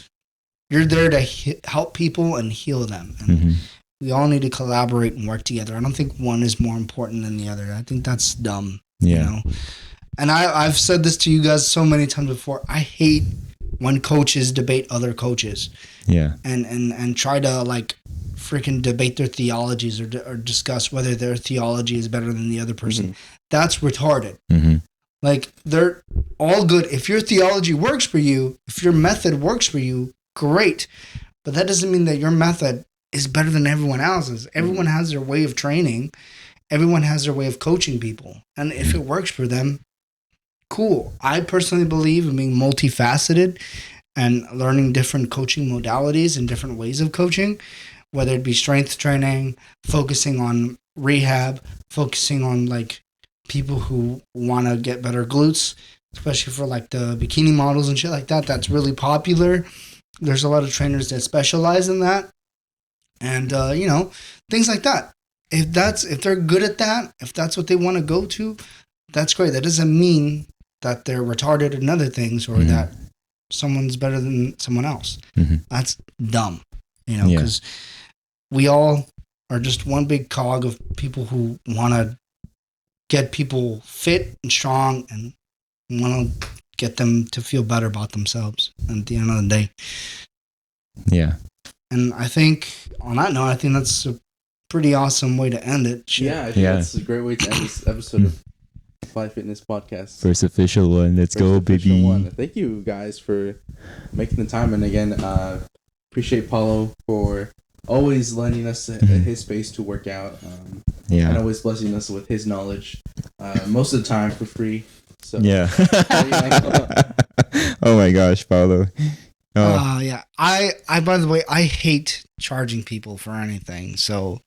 you're there to help people and heal them. And we all need to collaborate and work together. I don't think one is more important than the other. I think that's dumb. Yeah. You know? And I've said this to you guys so many times before. I hate when coaches debate other coaches. Yeah. And try to like freaking debate their theologies or discuss whether their theology is better than the other person. That's retarded. Like, they're all good. If your theology works for you, if your method works for you, great. But that doesn't mean that your method is better than everyone else's. Everyone has their way of training. Everyone has their way of coaching people. And if it works for them, cool. I personally believe in being multifaceted and learning different coaching modalities and different ways of coaching, whether it be strength training, focusing on rehab, focusing on like people who want to get better glutes, especially for like the bikini models and shit like that. That's really popular. There's a lot of trainers that specialize in that. And, you know, things like that. If they're good at that, if that's what they want to go to, that's great. That doesn't mean that they're retarded in other things or that someone's better than someone else. That's dumb, you know, because we all are just one big cog of people who want to get people fit and strong and want to get them to feel better about themselves at the end of the day. Yeah. And I think on that note, I think that's a pretty awesome way to end it. Shit. Yeah, I think that's a great way to end this episode of Fly Fitness Podcast. First official one. Let's go, baby. One. Thank you guys for making the time. And again, appreciate Paulo for always lending us his space to work out. And always blessing us with his knowledge. Most of the time for free. So yeah. Oh my gosh, Paulo. Yeah. I by the way, I hate charging people for anything. So,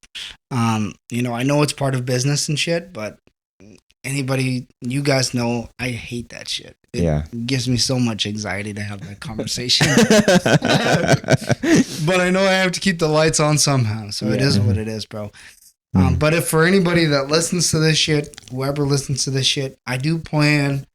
you know, I know it's part of business and shit, but anybody, you guys know, I hate that shit. It gives me so much anxiety to have that conversation. But I know I have to keep the lights on somehow. So it is what it is, bro. But if for anybody that listens to this shit, whoever listens to this shit, I do plan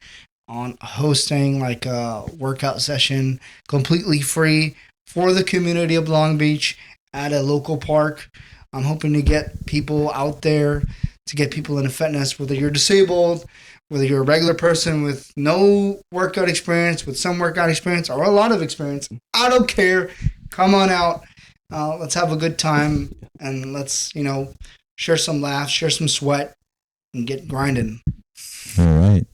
on hosting like a workout session completely free for the community of Long Beach at a local park. I'm hoping to get people out there, to get people into fitness, whether you're disabled, whether you're a regular person with no workout experience, with some workout experience, or a lot of experience. I don't care. Come on out. Let's have a good time, and let's, you know, share some laughs, share some sweat, and get grinding. All right.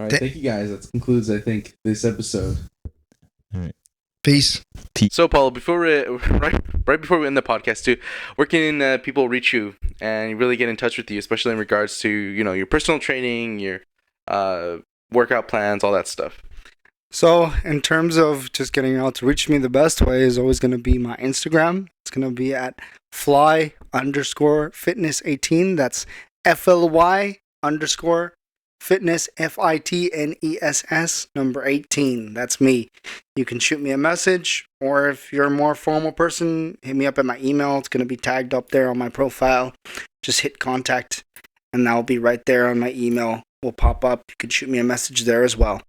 Thank you guys. That concludes, I think, this episode. All right. Peace. So, Paulo, before we, right before we end the podcast, too, where can people reach you and really get in touch with you, especially in regards to your personal training, your workout plans, all that stuff? So, in terms of just getting out to reach me, the best way is always going to be my Instagram. It's going to be at fly_fitness18. That's FLY_fitness, FITNESS, number 18. That's me. You can shoot me a message, or if you're a more formal person, hit me up at my email. It's going to be tagged up there on my profile. Just hit contact, and that'll be right there on my email. Will pop up. You can shoot me a message there as well.